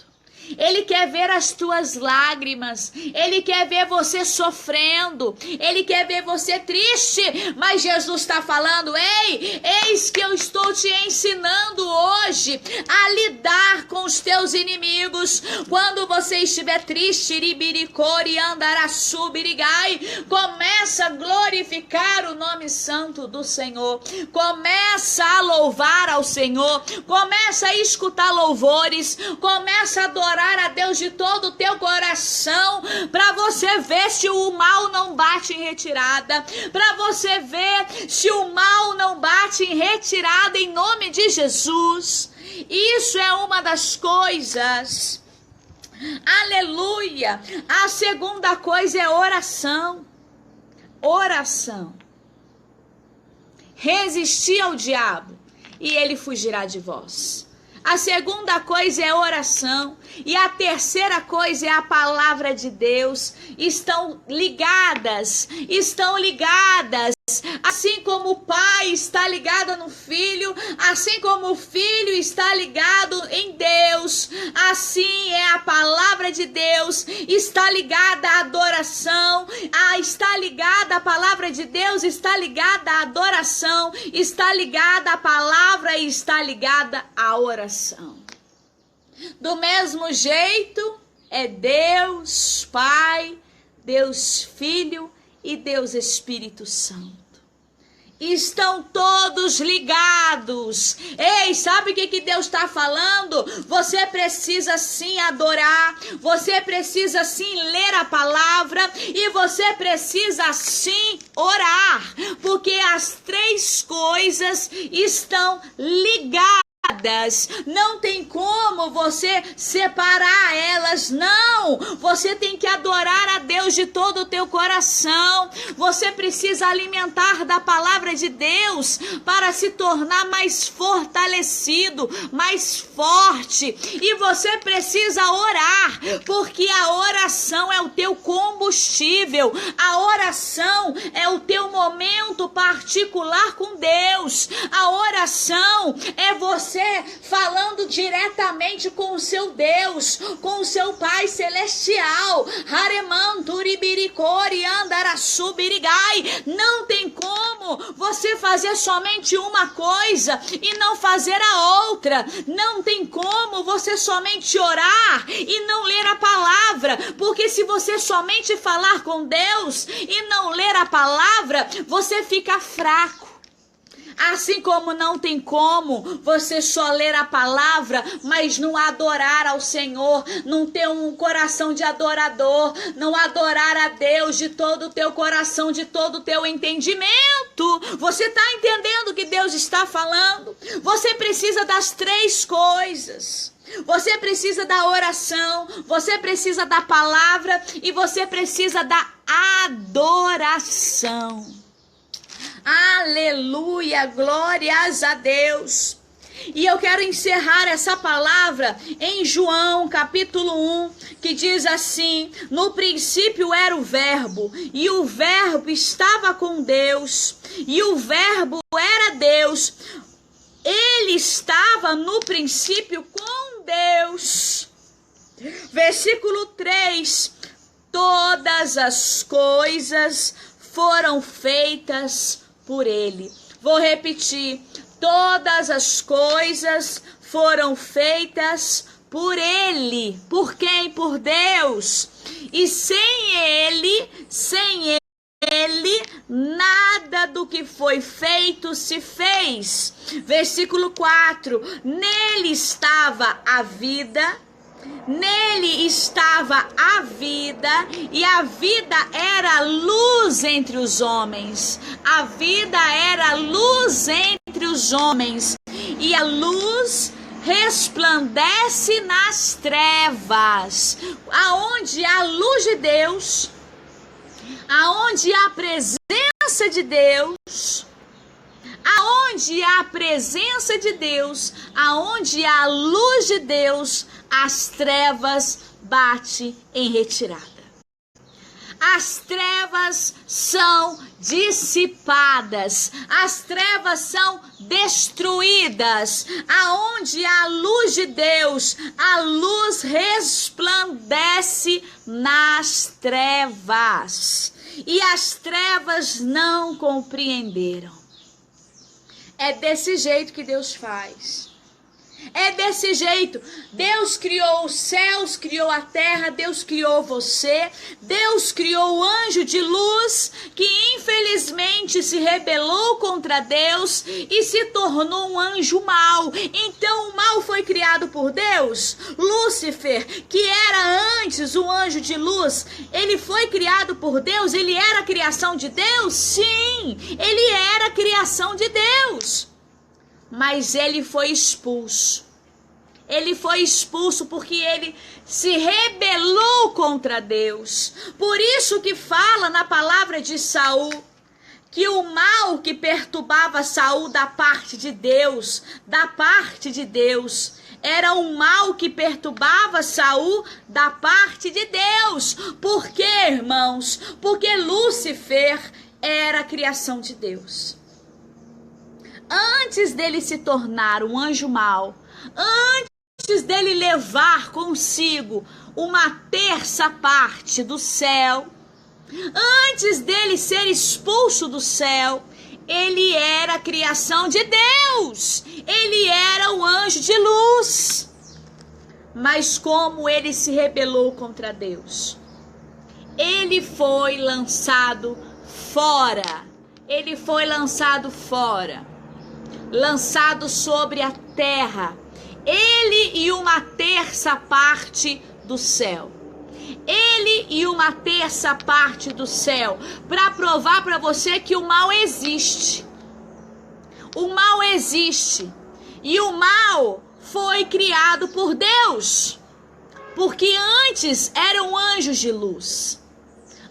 S1: Ele quer ver as tuas lágrimas, ele quer ver você sofrendo, ele quer ver você triste, mas Jesus está falando, ei, eis que eu estou te ensinando hoje a lidar com os teus inimigos. Quando você estiver triste, iribiricori, andaraçu, birigai, começa a glorificar o nome santo do Senhor, começa a louvar ao Senhor, começa a escutar louvores, começa a adorar a Deus de todo o teu coração, para você ver se o mal não bate em retirada, para você ver se o mal não bate em retirada em nome de Jesus. Isso é uma das coisas. Aleluia. A segunda coisa é oração. Oração. Resistir ao diabo e ele fugirá de vós. A segunda coisa é oração. E a terceira coisa é a palavra de Deus. Estão ligadas. Assim como o pai está ligado no filho, assim como o filho está ligado em Deus, assim é a palavra de Deus, está ligada à adoração, está ligada a palavra de Deus, está ligada à adoração, está ligada à palavra e está ligada à oração. Do mesmo jeito, é Deus Pai, Deus Filho e Deus Espírito Santo. Estão todos ligados. Ei, sabe o que Deus está falando? Você precisa sim adorar, você precisa sim ler a palavra e você precisa sim orar, porque as três três coisas estão ligadas. Não tem como você separar elas, não. Você tem que adorar a Deus de todo o teu coração. Você precisa alimentar da palavra de Deus para se tornar mais fortalecido, mais forte. E você precisa orar, porque a oração é o teu combustível. A oração é o teu momento particular com Deus. A oração é você falando diretamente com o seu Deus, com o seu Pai Celestial. Não tem como você fazer somente uma coisa e não fazer a outra. Não tem como você somente orar e não ler a palavra, porque se você somente falar com Deus e não ler a palavra, você fica fraco. Assim como não tem como você só ler a palavra, mas não adorar ao Senhor, não ter um coração de adorador, não adorar a Deus de todo o teu coração, de todo o teu entendimento. Você está entendendo o que Deus está falando? Você precisa das três coisas. Você precisa da oração, você precisa da palavra e você precisa da adoração. Aleluia, glórias a Deus. E eu quero encerrar essa palavra em João capítulo 1, que diz assim: no princípio era o verbo, e o verbo estava com Deus, e o verbo era Deus. Ele estava no princípio com Deus. Versículo 3: todas as coisas foram feitas por ele. Vou repetir: todas as coisas foram feitas por ele. Por quem? Por Deus. E sem ele, nada do que foi feito se fez. Versículo 4: nele estava a vida. Nele estava a vida, e a vida era luz entre os homens. A vida era luz entre os homens, e a luz resplandece nas trevas. Aonde há luz de Deus, aonde há presença de Deus, aonde há presença de Deus, aonde há luz de Deus, as trevas bate em retirada. As trevas são dissipadas, as trevas são destruídas. Aonde há luz de Deus, a luz resplandece nas trevas. E as trevas não compreenderam. É desse jeito que Deus faz. É desse jeito. Deus criou os céus, criou a terra, Deus criou você. Deus criou o anjo de luz, que infelizmente se rebelou contra Deus e se tornou um anjo mau. Então o mal foi criado por Deus. Lúcifer, que era antes um anjo de luz, ele foi criado por Deus? Ele era a criação de Deus? Sim, ele era a criação de Deus. Mas ele foi expulso. Ele foi expulso porque ele se rebelou contra Deus. Por isso que fala na palavra de Saul que o mal que perturbava Saul da parte de Deus, era um mal que perturbava Saul da parte de Deus. Por quê, irmãos? Porque Lúcifer era a criação de Deus. Antes dele se tornar um anjo mau, antes dele levar consigo uma terça parte do céu, antes dele ser expulso do céu, ele era a criação de Deus, ele era o anjo de luz. Mas como ele se rebelou contra Deus, ele foi lançado fora, lançado sobre a terra, ele e uma terça parte do céu. Ele e uma terça parte do céu, para provar para você que o mal existe. o mal existe. E o mal foi criado por Deus. Porque antes eram anjos de luz.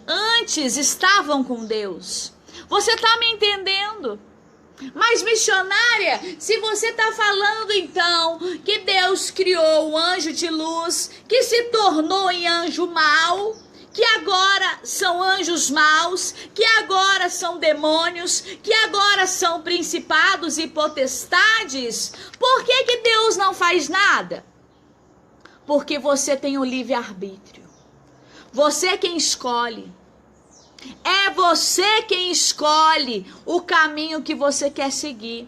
S1: Antes estavam com Deus. Você está me entendendo? Mas missionária, se você está falando então que Deus criou o anjo de luz, que se tornou em anjo mau, que agora são anjos maus, que agora são demônios, que agora são principados e potestades, por que que Deus não faz nada? Porque você tem o livre-arbítrio. Você quem escolhe. É você quem escolhe o caminho que você quer seguir.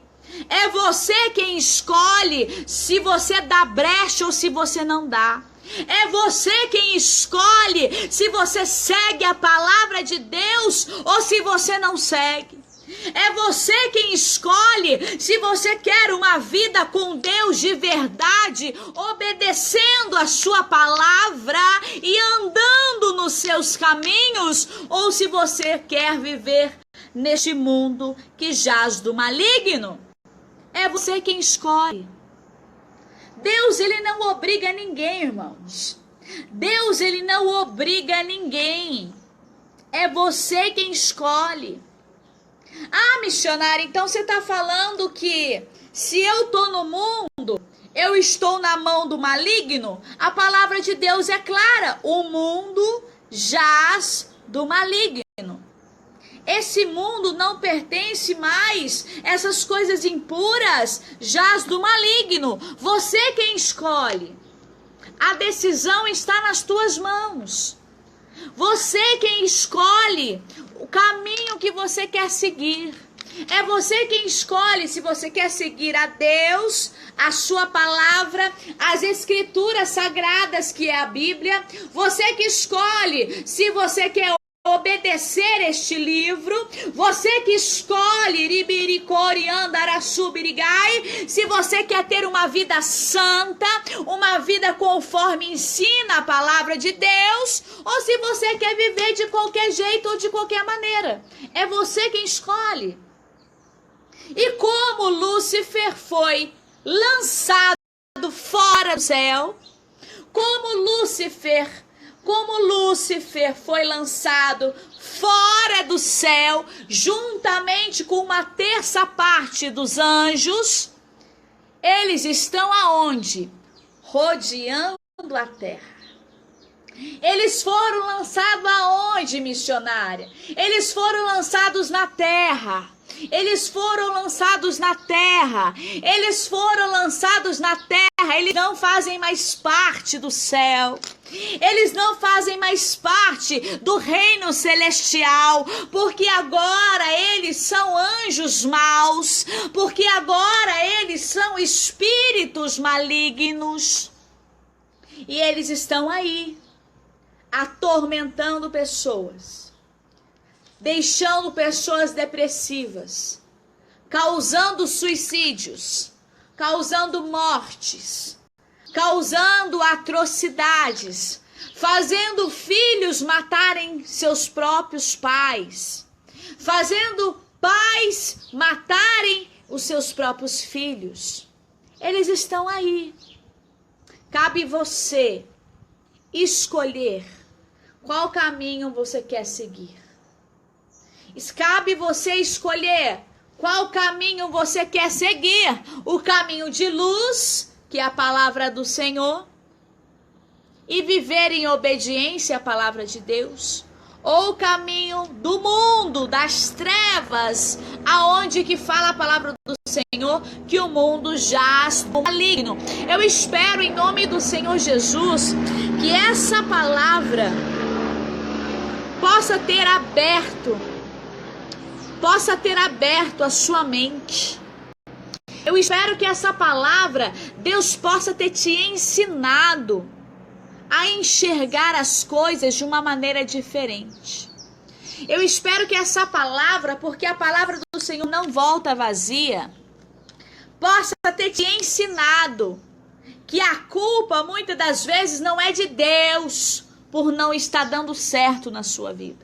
S1: É você quem escolhe se você dá brecha ou se você não dá. É você quem escolhe se você segue a palavra de Deus ou se você não segue. É você quem escolhe se você quer uma vida com Deus de verdade, obedecendo a sua palavra e andando nos seus caminhos, ou se você quer viver neste mundo que jaz do maligno. É você quem escolhe. Deus, ele não obriga ninguém, irmãos. Deus, ele não obriga ninguém. É você quem escolhe. Ah, missionária, então você está falando que se eu estou no mundo, eu estou na mão do maligno? A palavra de Deus é clara. O mundo jaz do maligno. Esse mundo não pertence mais, essas coisas impuras jaz do maligno. Você quem escolhe. A decisão está nas tuas mãos. Você quem escolhe o caminho que você quer seguir. É você quem escolhe se você quer seguir a Deus, a sua palavra, as escrituras sagradas que é a Bíblia. Você que escolhe se você quer obedecer este livro. Você que escolhe Ribiricori Andarasubirigai, se você quer ter uma vida santa, uma vida conforme ensina a palavra de Deus, ou se você quer viver de qualquer jeito ou de qualquer maneira. É você quem escolhe. E como Lúcifer foi lançado fora do céu, como Lúcifer foi lançado fora do céu, juntamente com uma terça parte dos anjos, eles estão aonde? Rodeando a terra. Eles foram lançados aonde, missionária? Eles foram lançados na terra. Eles foram lançados na terra. Eles foram lançados na terra. Eles não fazem mais parte do céu. Eles não fazem mais parte do reino celestial, porque agora eles são anjos maus, porque agora eles são espíritos malignos. E eles estão aí, atormentando pessoas, deixando pessoas depressivas, causando suicídios, causando mortes, causando atrocidades, fazendo filhos matarem seus próprios pais, fazendo pais matarem os seus próprios filhos. Eles estão aí. Cabe você escolher qual caminho você quer seguir. Cabe você escolher qual caminho você quer seguir. O caminho de luz, que é a palavra do Senhor, e viver em obediência à palavra de Deus, ou o caminho do mundo, das trevas, aonde que fala a palavra do Senhor, que o mundo jaz do maligno. Eu espero em nome do Senhor Jesus que essa palavra possa ter aberto a sua mente. Eu espero que essa palavra, Deus possa ter te ensinado a enxergar as coisas de uma maneira diferente. Eu espero que essa palavra, porque a palavra do Senhor não volta vazia, possa ter te ensinado que a culpa muitas das vezes não é de Deus por não estar dando certo na sua vida.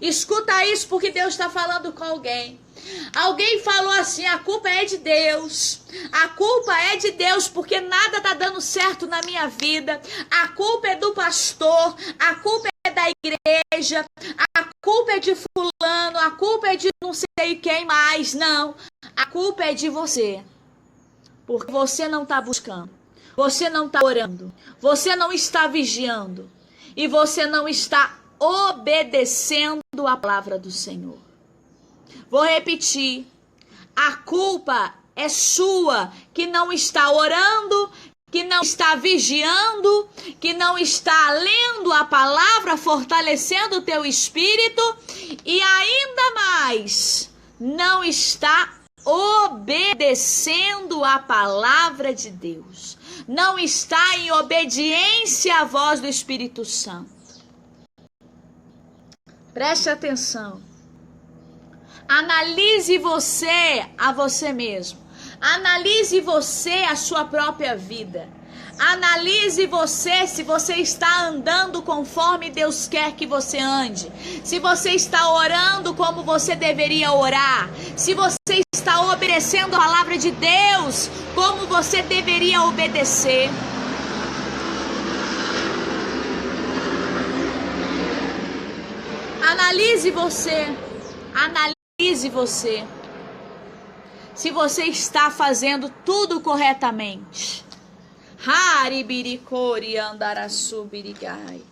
S1: Escuta isso porque Deus está falando com alguém. Alguém falou assim: a culpa é de Deus. A culpa é de Deus porque nada tá dando certo na minha vida. A culpa é do pastor. A culpa é da igreja. A culpa é de fulano. A culpa é de não sei quem mais. Não. A culpa é de você. Porque você não tá buscando. Você não tá orando. Você não está vigiando. E você não está obedecendo a palavra do Senhor. Vou repetir. A culpa é sua, que não está orando, que não está vigiando, que não está lendo a palavra, fortalecendo o teu espírito e ainda mais, não está obedecendo a palavra de Deus. Não está em obediência à voz do Espírito Santo. Preste atenção. Analise você a você mesmo. Analise você a sua própria vida. Analise você se você está andando conforme Deus quer que você ande. Se você está orando como você deveria orar. Se você está obedecendo a palavra de Deus como você deveria obedecer. Analise você. Analise você. Se você está fazendo tudo corretamente. Haribiricori andarasubirigai.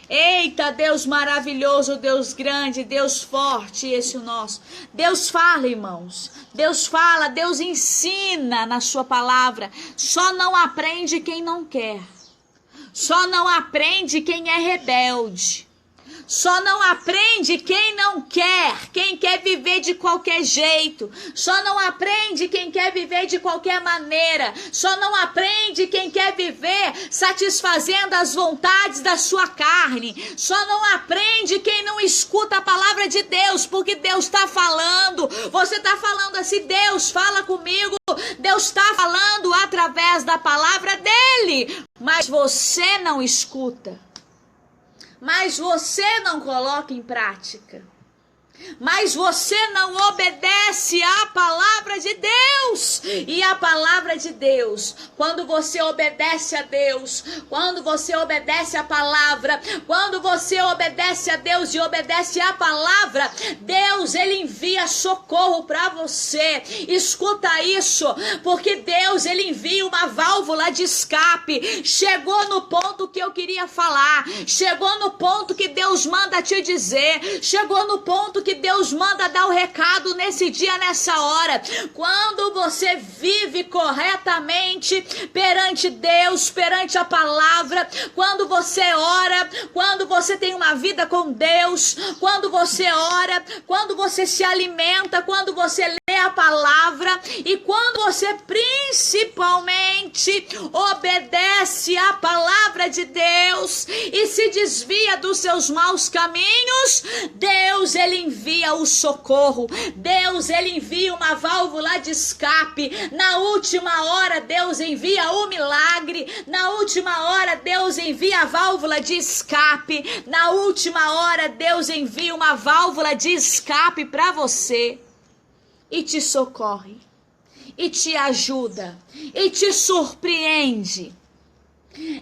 S1: Eita, Deus maravilhoso, Deus grande, Deus forte, esse é o nosso. Deus fala, irmãos. Deus fala, Deus ensina na sua palavra. Só não aprende quem não quer. Só não aprende quem é rebelde. Só não aprende quem não quer, quem quer viver de qualquer jeito. Só não aprende quem quer viver de qualquer maneira. Só não aprende quem quer viver satisfazendo as vontades da sua carne. Só não aprende quem não escuta a palavra de Deus, porque Deus está falando. Você está falando assim: Deus fala comigo. Deus está falando através da palavra dele. Mas você não escuta. Mas você não coloca em prática. Mas você não obedece à palavra de Deus. E a palavra de Deus, quando você obedece a Deus, quando você obedece a palavra, quando você obedece a Deus e obedece a palavra, Deus, ele envia socorro para você. Escuta isso, porque Deus, ele envia uma válvula de escape. Chegou no ponto que eu queria falar. Chegou no ponto que Deus manda te dizer. Chegou no ponto que Deus manda dar o recado nesse dia, nessa hora. Quando você vive corretamente perante Deus, perante a palavra, quando você ora, quando você tem uma vida com Deus, quando você ora, quando você se alimenta, quando você lê a palavra e quando você principalmente obedece a palavra de Deus e se desvia dos seus maus caminhos, Deus, ele envia o socorro. Deus, ele envia uma válvula de escape. Na última hora, Deus envia o milagre. Na última hora, Deus envia a válvula de escape. Na última hora, Deus envia uma válvula de escape para você e te socorre, e te ajuda, e te surpreende.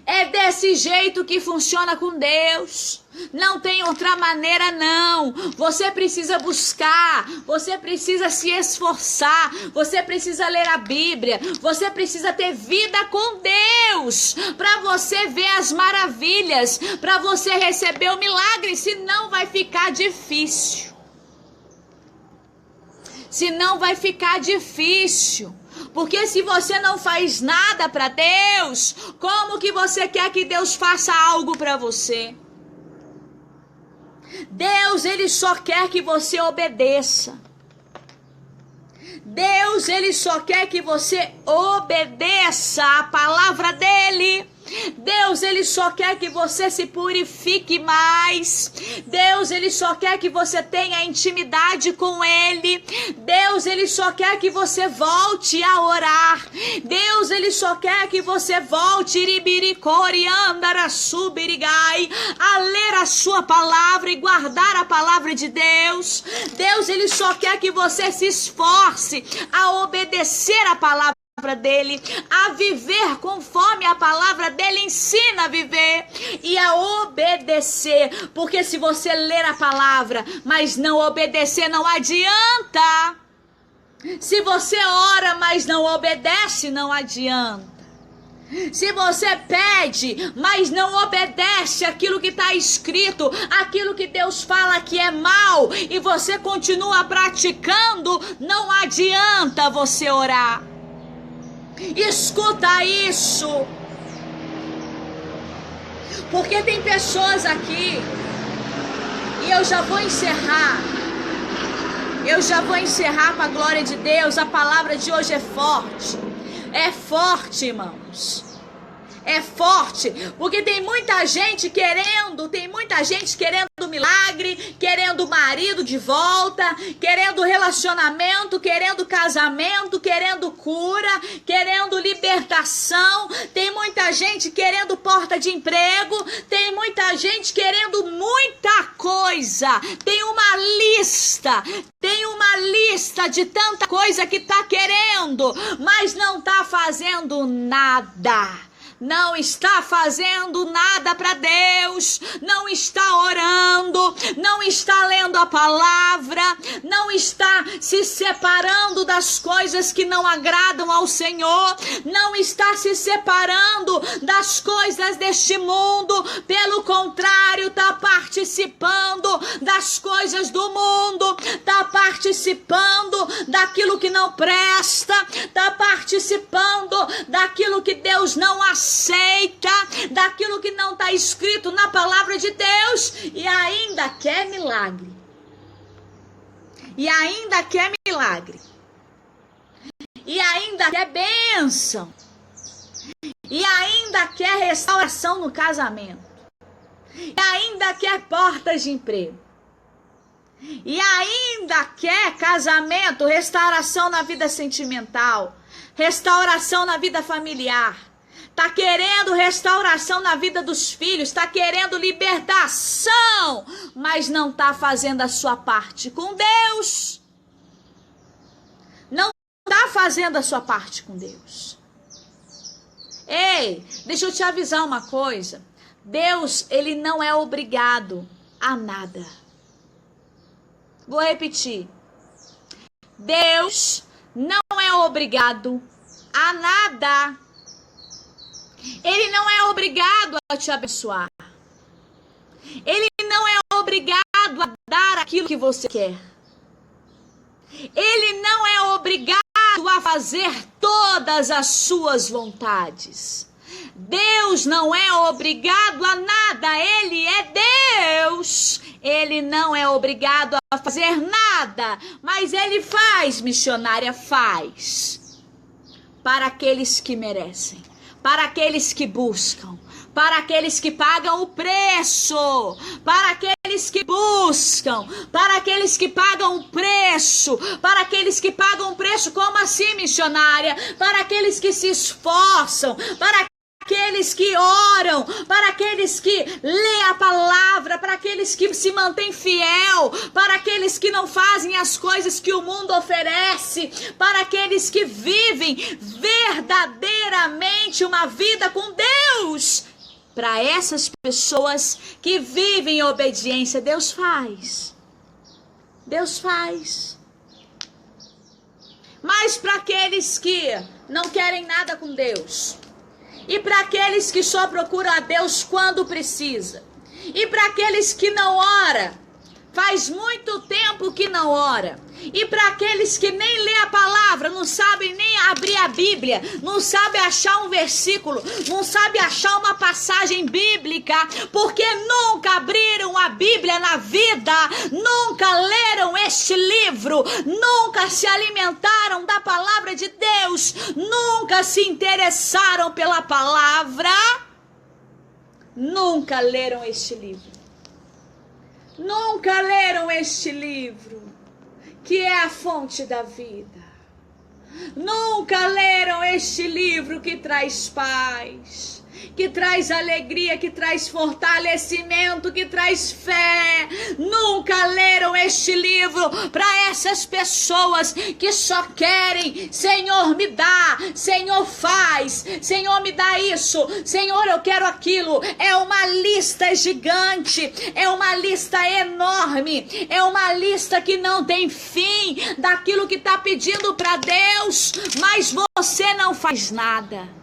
S1: É desse jeito que funciona com Deus. Não tem outra maneira, não. Você precisa buscar, você precisa se esforçar, você precisa ler a Bíblia, você precisa ter vida com Deus, para você ver as maravilhas, para você receber o milagre, senão vai ficar difícil. Senão vai ficar difícil. Porque se você não faz nada para Deus, como que você quer que Deus faça algo para você? Deus, ele só quer que você obedeça. Deus, ele só quer que você obedeça a palavra dele. Deus, ele só quer que você se purifique mais. Deus, ele só quer que você tenha intimidade com ele. Deus, ele ele só quer que você volte a orar. Deus, ele só quer que você volte a ler a sua palavra e guardar a palavra de Deus. Deus, ele só quer que você se esforce a obedecer a palavra dele, a viver conforme a palavra dele ensina a viver e a obedecer, porque se você ler a palavra, mas não obedecer, não adianta. Se você ora, mas não obedece, não adianta. Se você pede, mas não obedece aquilo que está escrito, aquilo que Deus fala que é mal, e você continua praticando, não adianta você orar. Escuta isso, porque tem pessoas aqui, e eu já vou encerrar para a glória de Deus. A palavra de hoje é forte, irmãos. É forte, porque tem muita gente querendo milagre, querendo marido de volta, querendo relacionamento, querendo casamento, querendo cura, querendo libertação. Tem muita gente querendo porta de emprego, tem muita gente querendo muita coisa. Tem uma lista de tanta coisa que tá querendo, mas não tá fazendo nada. Não está fazendo nada para Deus, não está orando, não está lendo a palavra, não está se separando das coisas que não agradam ao Senhor, não está se separando das coisas deste mundo, pelo contrário, está participando das coisas do mundo, está participando daquilo que não presta, está participando daquilo que Deus não aceita, daquilo que não está escrito na palavra de Deus, e ainda quer milagre. E ainda quer bênção. E ainda quer restauração no casamento. E ainda quer portas de emprego. E ainda quer casamento, restauração na vida sentimental, restauração na vida familiar. Está querendo restauração na vida dos filhos, está querendo libertação, mas não está fazendo a sua parte com Deus. Não está fazendo a sua parte com Deus. Ei, deixa eu te avisar uma coisa. Deus, ele não é obrigado a nada. Vou repetir. Deus não é obrigado a nada. Ele não é obrigado a te abençoar. Ele não é obrigado a dar aquilo que você quer. Ele não é obrigado a fazer todas as suas vontades. Deus não é obrigado a nada. Ele é Deus. Ele não é obrigado a fazer nada. Mas ele faz, missionária, faz. Para aqueles que merecem. Para aqueles que buscam, para aqueles que pagam o preço, para aqueles que buscam, para aqueles que pagam o preço, para aqueles que pagam o preço, como assim, missionária? Para aqueles que se esforçam, para aqueles que oram, para aqueles que lêem a palavra, para aqueles que se mantêm fiel, para aqueles que não fazem as coisas que o mundo oferece, para aqueles que vivem verdadeiramente uma vida com Deus. Para essas pessoas que vivem em obediência, Deus faz. Deus faz. Mas para aqueles que não querem nada com Deus, e para aqueles que só procuram a Deus quando precisa, e para aqueles que não ora, faz muito tempo que não ora, e para aqueles que nem lê a palavra, não sabem nem abrir a Bíblia, não sabem achar um versículo, não sabem achar uma passagem bíblica, porque nunca abriram a Bíblia na vida, nunca leram este livro, nunca se alimentaram da palavra de Deus, nunca se interessaram pela palavra, nunca leram este livro. Nunca leram este livro. que é a fonte da vida. Nunca leram este livro que traz paz, que traz alegria, que traz fortalecimento, que traz fé. Nunca leram este livro para essas pessoas que só querem: Senhor, me dá, Senhor, faz, Senhor, me dá isso, Senhor, eu quero aquilo. É uma lista gigante, é uma lista enorme, é uma lista que não tem fim daquilo que está pedindo para Deus, mas você não faz nada.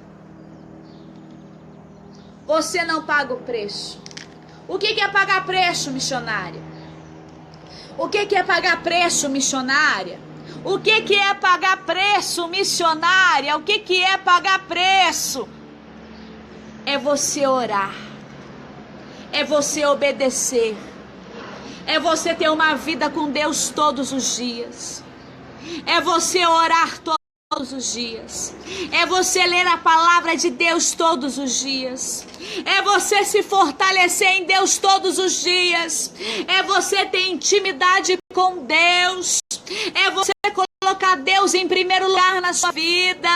S1: Você não paga o preço. O que é pagar preço, missionária? O que é pagar preço, missionária? O que é pagar preço, missionária? O que é pagar preço? É você orar. É você obedecer. É você ter uma vida com Deus todos os dias. É você orar todos os dias. É você ler a palavra de Deus todos os dias. É você se fortalecer em Deus todos os dias. É você ter intimidade com Deus. É você colocar Deus em primeiro lugar na sua vida.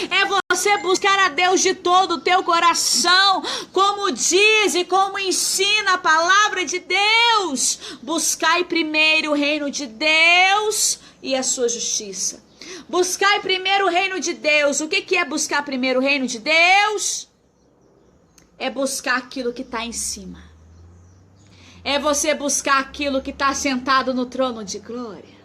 S1: É você buscar a Deus de todo o teu coração, como diz e como ensina a palavra de Deus. Buscai primeiro o reino de Deus e a sua justiça. Buscai primeiro o reino de Deus. O que é buscar primeiro o reino de Deus? É buscar aquilo que está em cima. É você buscar aquilo que está sentado no trono de glória.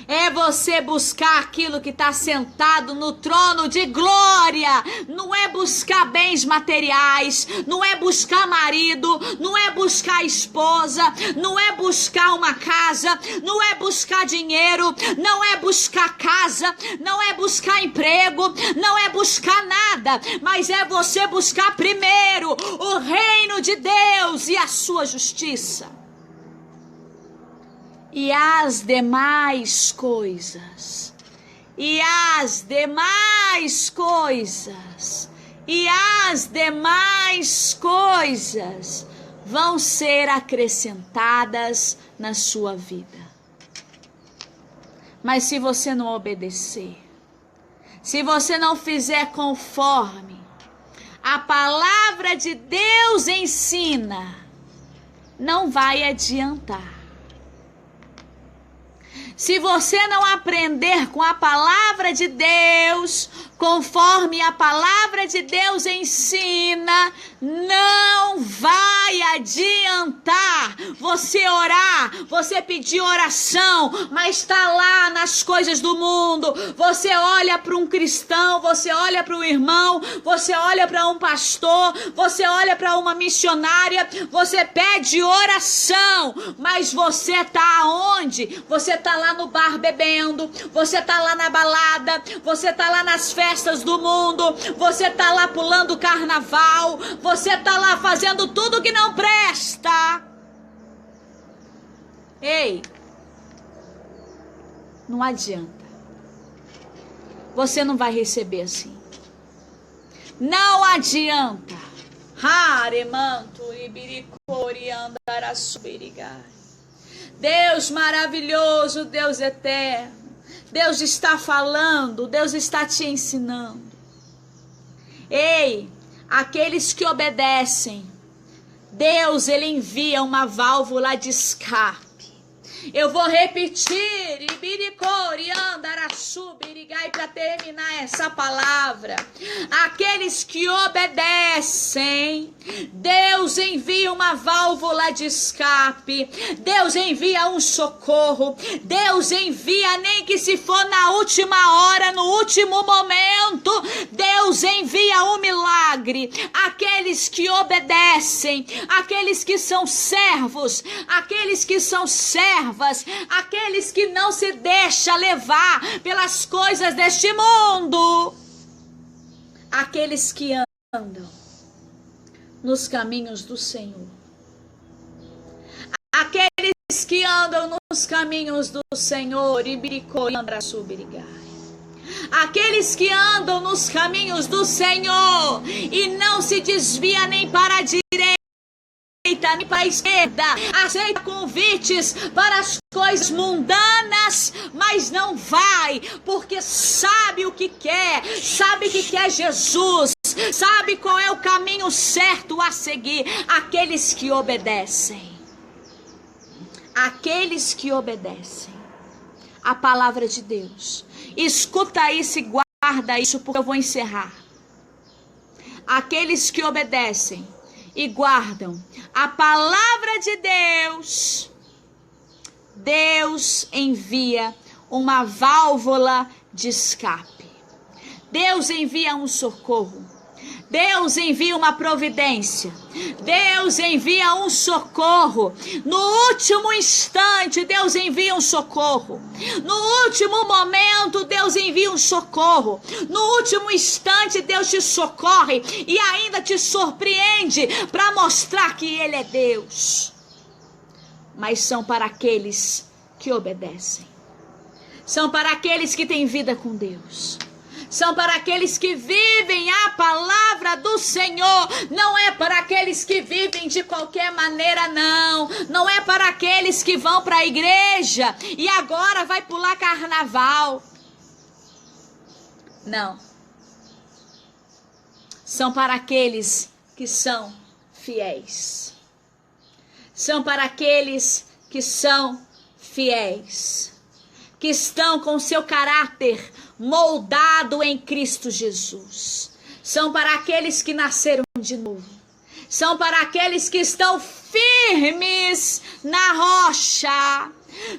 S1: É você buscar aquilo que está sentado no trono de glória. Não é buscar bens materiais, não é buscar marido, não é buscar esposa, não é buscar uma casa, não é buscar dinheiro, não é buscar casa, não é buscar emprego, não é buscar nada, mas é você buscar primeiro o reino de Deus e a sua justiça. E as demais coisas, e as demais coisas, e as demais coisas vão ser acrescentadas na sua vida. Mas se você não obedecer, se você não fizer conforme a palavra de Deus ensina, não vai adiantar. Se você não aprender com a palavra de Deus, conforme a palavra de Deus ensina, não vai adiantar você orar, você pedir oração, mas está lá nas coisas do mundo. Você olha para um cristão, você olha para um irmão, você olha para um pastor, você olha para uma missionária, você pede oração, mas você está onde? Você está lá no bar bebendo, você está lá na balada, você está lá nas festas do mundo, você está lá pulando carnaval, você está lá fazendo tudo que não presta. Ei, não adianta. Você não vai receber assim. Não adianta. Deus maravilhoso, Deus eterno, Deus está falando, Deus está te ensinando. Ei, aqueles que obedecem, Deus, ele envia uma válvula de escape. Eu vou repetir, para terminar essa palavra. Aqueles que obedecem, Deus envia uma válvula de escape. Deus envia um socorro. Deus envia, nem que se for na última hora, no último momento, Deus envia um milagre. Aqueles que obedecem, aqueles que são servos, aqueles que são servas, aqueles que não se deixam levar pelas coisas deste mundo, aqueles que andam nos caminhos do Senhor, aqueles que andam nos caminhos do Senhor, aqueles que andam nos caminhos do Senhor e não se desvia nem para a direita direita nem para a esquerda, aceita convites para as coisas mundanas, mas não vai, porque sabe o que quer, sabe que quer Jesus, sabe qual é o caminho certo a seguir. Aqueles que obedecem, aqueles que obedecem a palavra de Deus. Escuta isso e guarda isso, porque eu vou encerrar. Aqueles que obedecem e guardam a palavra de Deus, Deus envia uma válvula de escape. Deus envia um socorro. Deus envia uma providência. Deus envia um socorro. No último instante, Deus envia um socorro. No último momento, Deus envia um socorro. No último instante, Deus te socorre e ainda te surpreende para mostrar que Ele é Deus. Mas são para aqueles que obedecem. São para aqueles que têm vida com Deus. São para aqueles que vivem a palavra do Senhor. Não é para aqueles que vivem de qualquer maneira, não. Não é para aqueles que vão para a igreja e agora vai pular carnaval. Não. São para aqueles que são fiéis. São para aqueles que são fiéis. Que estão com seu caráter moldado em Cristo Jesus. São para aqueles que nasceram de novo. São para aqueles que estão firmes na rocha,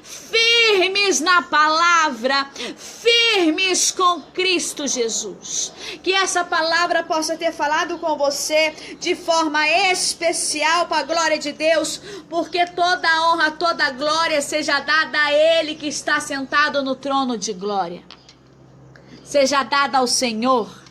S1: firmes na palavra, firmes com Cristo Jesus. Que essa palavra possa ter falado com você de forma especial para a glória de Deus, porque toda a honra, toda a glória seja dada a Ele que está sentado no trono de glória. Seja dada ao Senhor.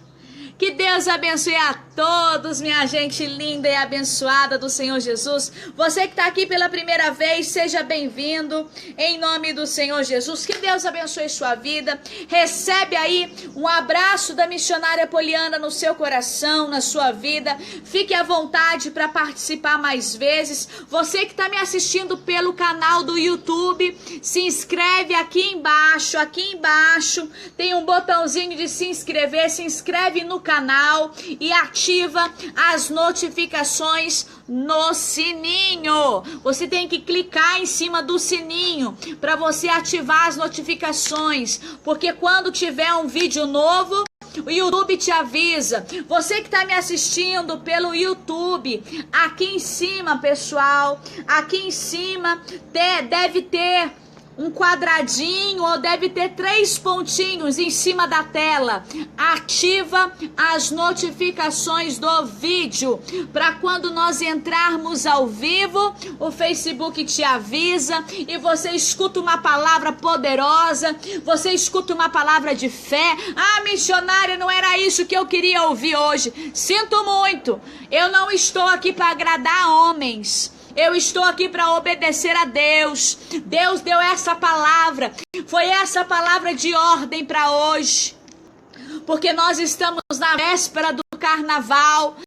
S1: Que Deus abençoe a todos, minha gente linda e abençoada do Senhor Jesus. Você que está aqui pela primeira vez, seja bem-vindo em nome do Senhor Jesus. Que Deus abençoe sua vida. Recebe aí um abraço da missionária Poliana no seu coração, na sua vida. Fique à vontade para participar mais vezes. Você que está me assistindo pelo canal do YouTube, se inscreve aqui embaixo. Aqui embaixo tem um botãozinho de se inscrever. Se inscreve no canal e ativa as notificações no sininho. Você tem que clicar em cima do sininho para você ativar as notificações, porque quando tiver um vídeo novo, o YouTube te avisa. Você que está me assistindo pelo YouTube, aqui em cima, pessoal, aqui em cima deve ter um quadradinho ou deve ter 3 pontinhos em cima da tela. Ativa as notificações do vídeo para quando nós entrarmos ao vivo, o Facebook te avisa e você escuta uma palavra poderosa, você escuta uma palavra de fé. Ah, missionária, não era isso que eu queria ouvir hoje. Sinto muito, eu não estou aqui para agradar homens. Eu estou aqui para obedecer a Deus. Deus deu essa palavra. Foi essa palavra de ordem para hoje. Porque nós estamos na véspera do carnaval.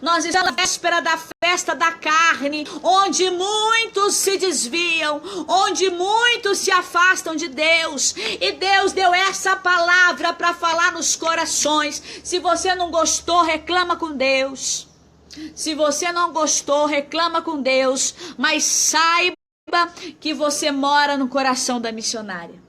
S1: Nós estamos na véspera da festa da carne, onde muitos se desviam, onde muitos se afastam de Deus. E Deus deu essa palavra para falar nos corações. Se você não gostou, reclama com Deus. Se você não gostou, reclama com Deus, mas saiba que você mora no coração da missionária.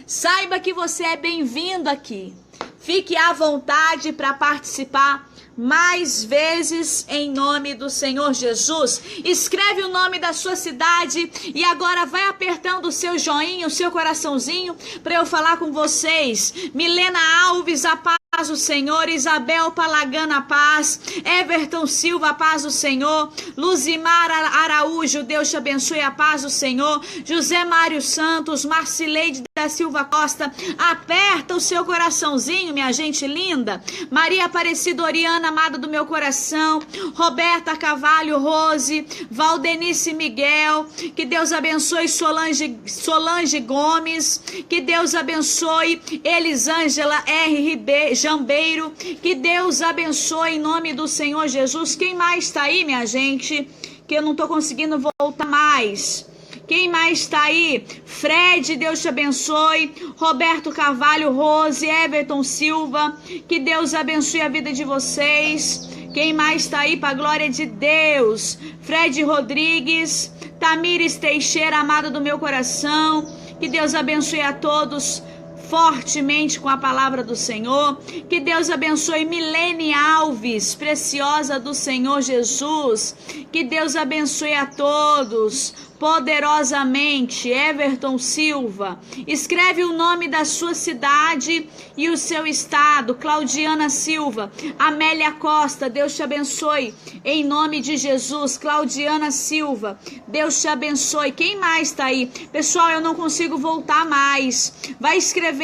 S1: Saiba que você é bem-vindo aqui. Fique à vontade para participar mais vezes em nome do Senhor Jesus. Escreve o nome da sua cidade e agora vai apertando o seu joinha, o seu coraçãozinho para eu falar com vocês. Milena Alves, a paz do Senhor. Isabel Palagana, paz. Everton Silva, a paz do Senhor. Luzimar Araújo, Deus te abençoe, a paz do Senhor. José Mário Santos, Marcileide da Silva Costa, aperta o seu coraçãozinho, minha gente linda. Maria Aparecida Oriana, amada do meu coração. Roberta Cavalho Rose, Valdenice Miguel, que Deus abençoe Solange Gomes, que Deus abençoe Elisângela R. Jambeiro, que Deus abençoe em nome do Senhor Jesus. Quem mais está aí, minha gente? que eu não tô conseguindo voltar mais. Quem mais está aí? Fred, Deus te abençoe. Roberto Carvalho, Rose, Everton Silva, que Deus abençoe a vida de vocês. Quem mais está aí? Para a glória de Deus. Fred Rodrigues, Tamires Teixeira, amada do meu coração, que Deus abençoe a todos fortemente com a palavra do Senhor. Que Deus abençoe Milene Alves, preciosa do Senhor Jesus. Que Deus abençoe a todos poderosamente. Everton Silva, escreve o nome da sua cidade e o seu estado. Claudiana Silva, Amélia Costa, Deus te abençoe em nome de Jesus. Claudiana Silva, Deus te abençoe. Quem mais está aí? Pessoal, eu não consigo voltar mais. Vai escrevendo.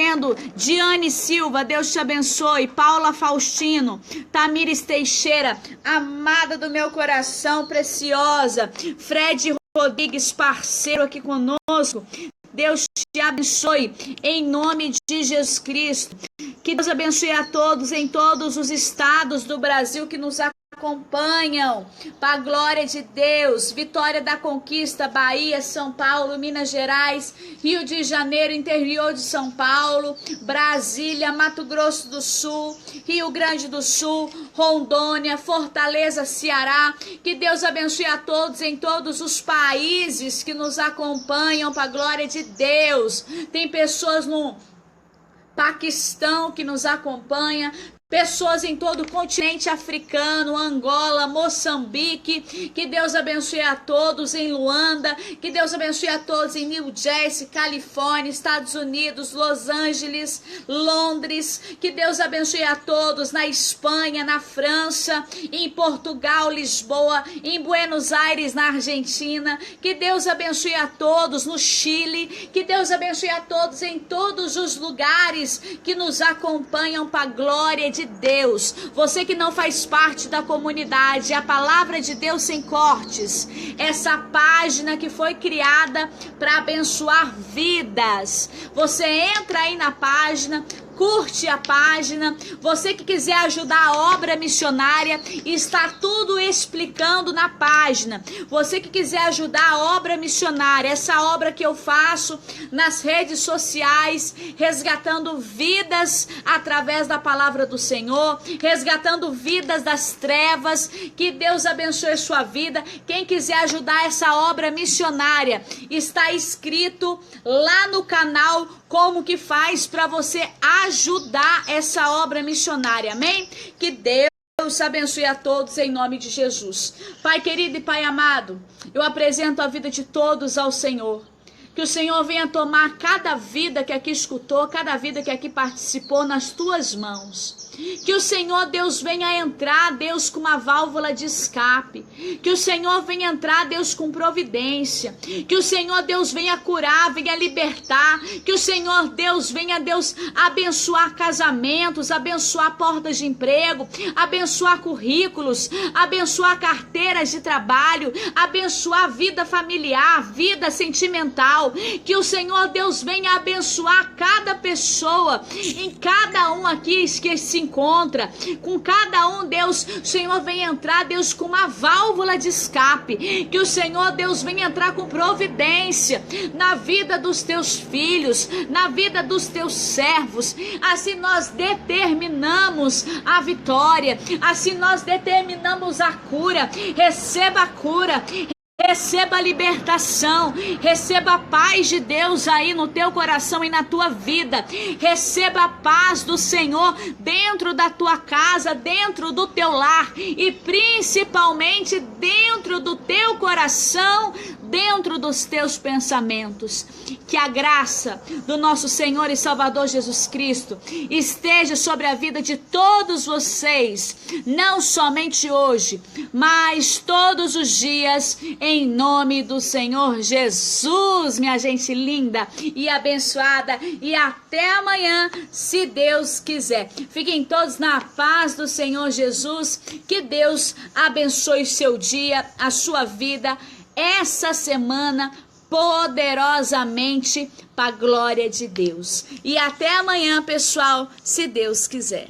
S1: Diane Silva, Deus te abençoe. Paula Faustino, Tamires Teixeira, amada do meu coração, preciosa. Fred Rodrigues, parceiro aqui conosco, Deus te abençoe em nome de Jesus Cristo. Que Deus abençoe a todos em todos os estados do Brasil que nos acompanham, para a glória de Deus. Vitória da Conquista, Bahia, São Paulo, Minas Gerais, Rio de Janeiro, interior de São Paulo, Brasília, Mato Grosso do Sul, Rio Grande do Sul, Rondônia, Fortaleza, Ceará. Que Deus abençoe a todos em todos os países que nos acompanham, para a glória de Deus. Tem pessoas no Paquistão que nos acompanha, pessoas em todo o continente africano, Angola, Moçambique. Que Deus abençoe a todos em Luanda. Que Deus abençoe a todos em New Jersey, Califórnia, Estados Unidos, Los Angeles, Londres. Que Deus abençoe a todos na Espanha, na França, em Portugal, Lisboa, em Buenos Aires, na Argentina. Que Deus abençoe a todos no Chile. Que Deus abençoe a todos em todos os lugares que nos acompanham, para a glória de Deus. Você que não faz parte da comunidade A Palavra de Deus Sem Cortes, essa página que foi criada para abençoar vidas, você entra aí na página, curte a página. Você que quiser ajudar a obra missionária, está tudo explicando na página. Você que quiser ajudar a obra missionária, essa obra que eu faço nas redes sociais, resgatando vidas através da palavra do Senhor, resgatando vidas das trevas. Que Deus abençoe a sua vida. Quem quiser ajudar essa obra missionária, está escrito lá no canal como que faz para você ajudar essa obra missionária, amém? Que Deus abençoe a todos em nome de Jesus. Pai querido e Pai amado, eu apresento a vida de todos ao Senhor. Que o Senhor venha tomar cada vida que aqui escutou, cada vida que aqui participou nas tuas mãos. Que o Senhor, Deus, venha entrar, Deus, com uma válvula de escape. Que o Senhor venha entrar, Deus, com providência. Que o Senhor, Deus, venha curar, venha libertar. Que o Senhor, Deus, venha, Deus, abençoar casamentos, abençoar portas de emprego, abençoar currículos, abençoar carteiras de trabalho, abençoar vida familiar, vida sentimental. Que o Senhor, Deus, venha abençoar cada pessoa, em cada um aqui que se encontra, com cada um, Deus, o Senhor vem entrar, Deus, com uma válvula de escape. Que o Senhor, Deus, vem entrar com providência na vida dos teus filhos, na vida dos teus servos. Assim nós determinamos a vitória, assim nós determinamos a cura. Receba a cura, receba a libertação, receba a paz de Deus aí no teu coração e na tua vida. Receba a paz do Senhor dentro da tua casa, dentro do teu lar e principalmente dentro do teu coração, dentro dos teus pensamentos. Que a graça do nosso Senhor e Salvador Jesus Cristo esteja sobre a vida de todos vocês, não somente hoje, mas todos os dias, em nome do Senhor Jesus, minha gente linda e abençoada. E até amanhã, se Deus quiser. Fiquem todos na paz do Senhor Jesus. Que Deus abençoe o seu dia, a sua vida, essa semana, poderosamente, para a glória de Deus. E até amanhã, pessoal, se Deus quiser.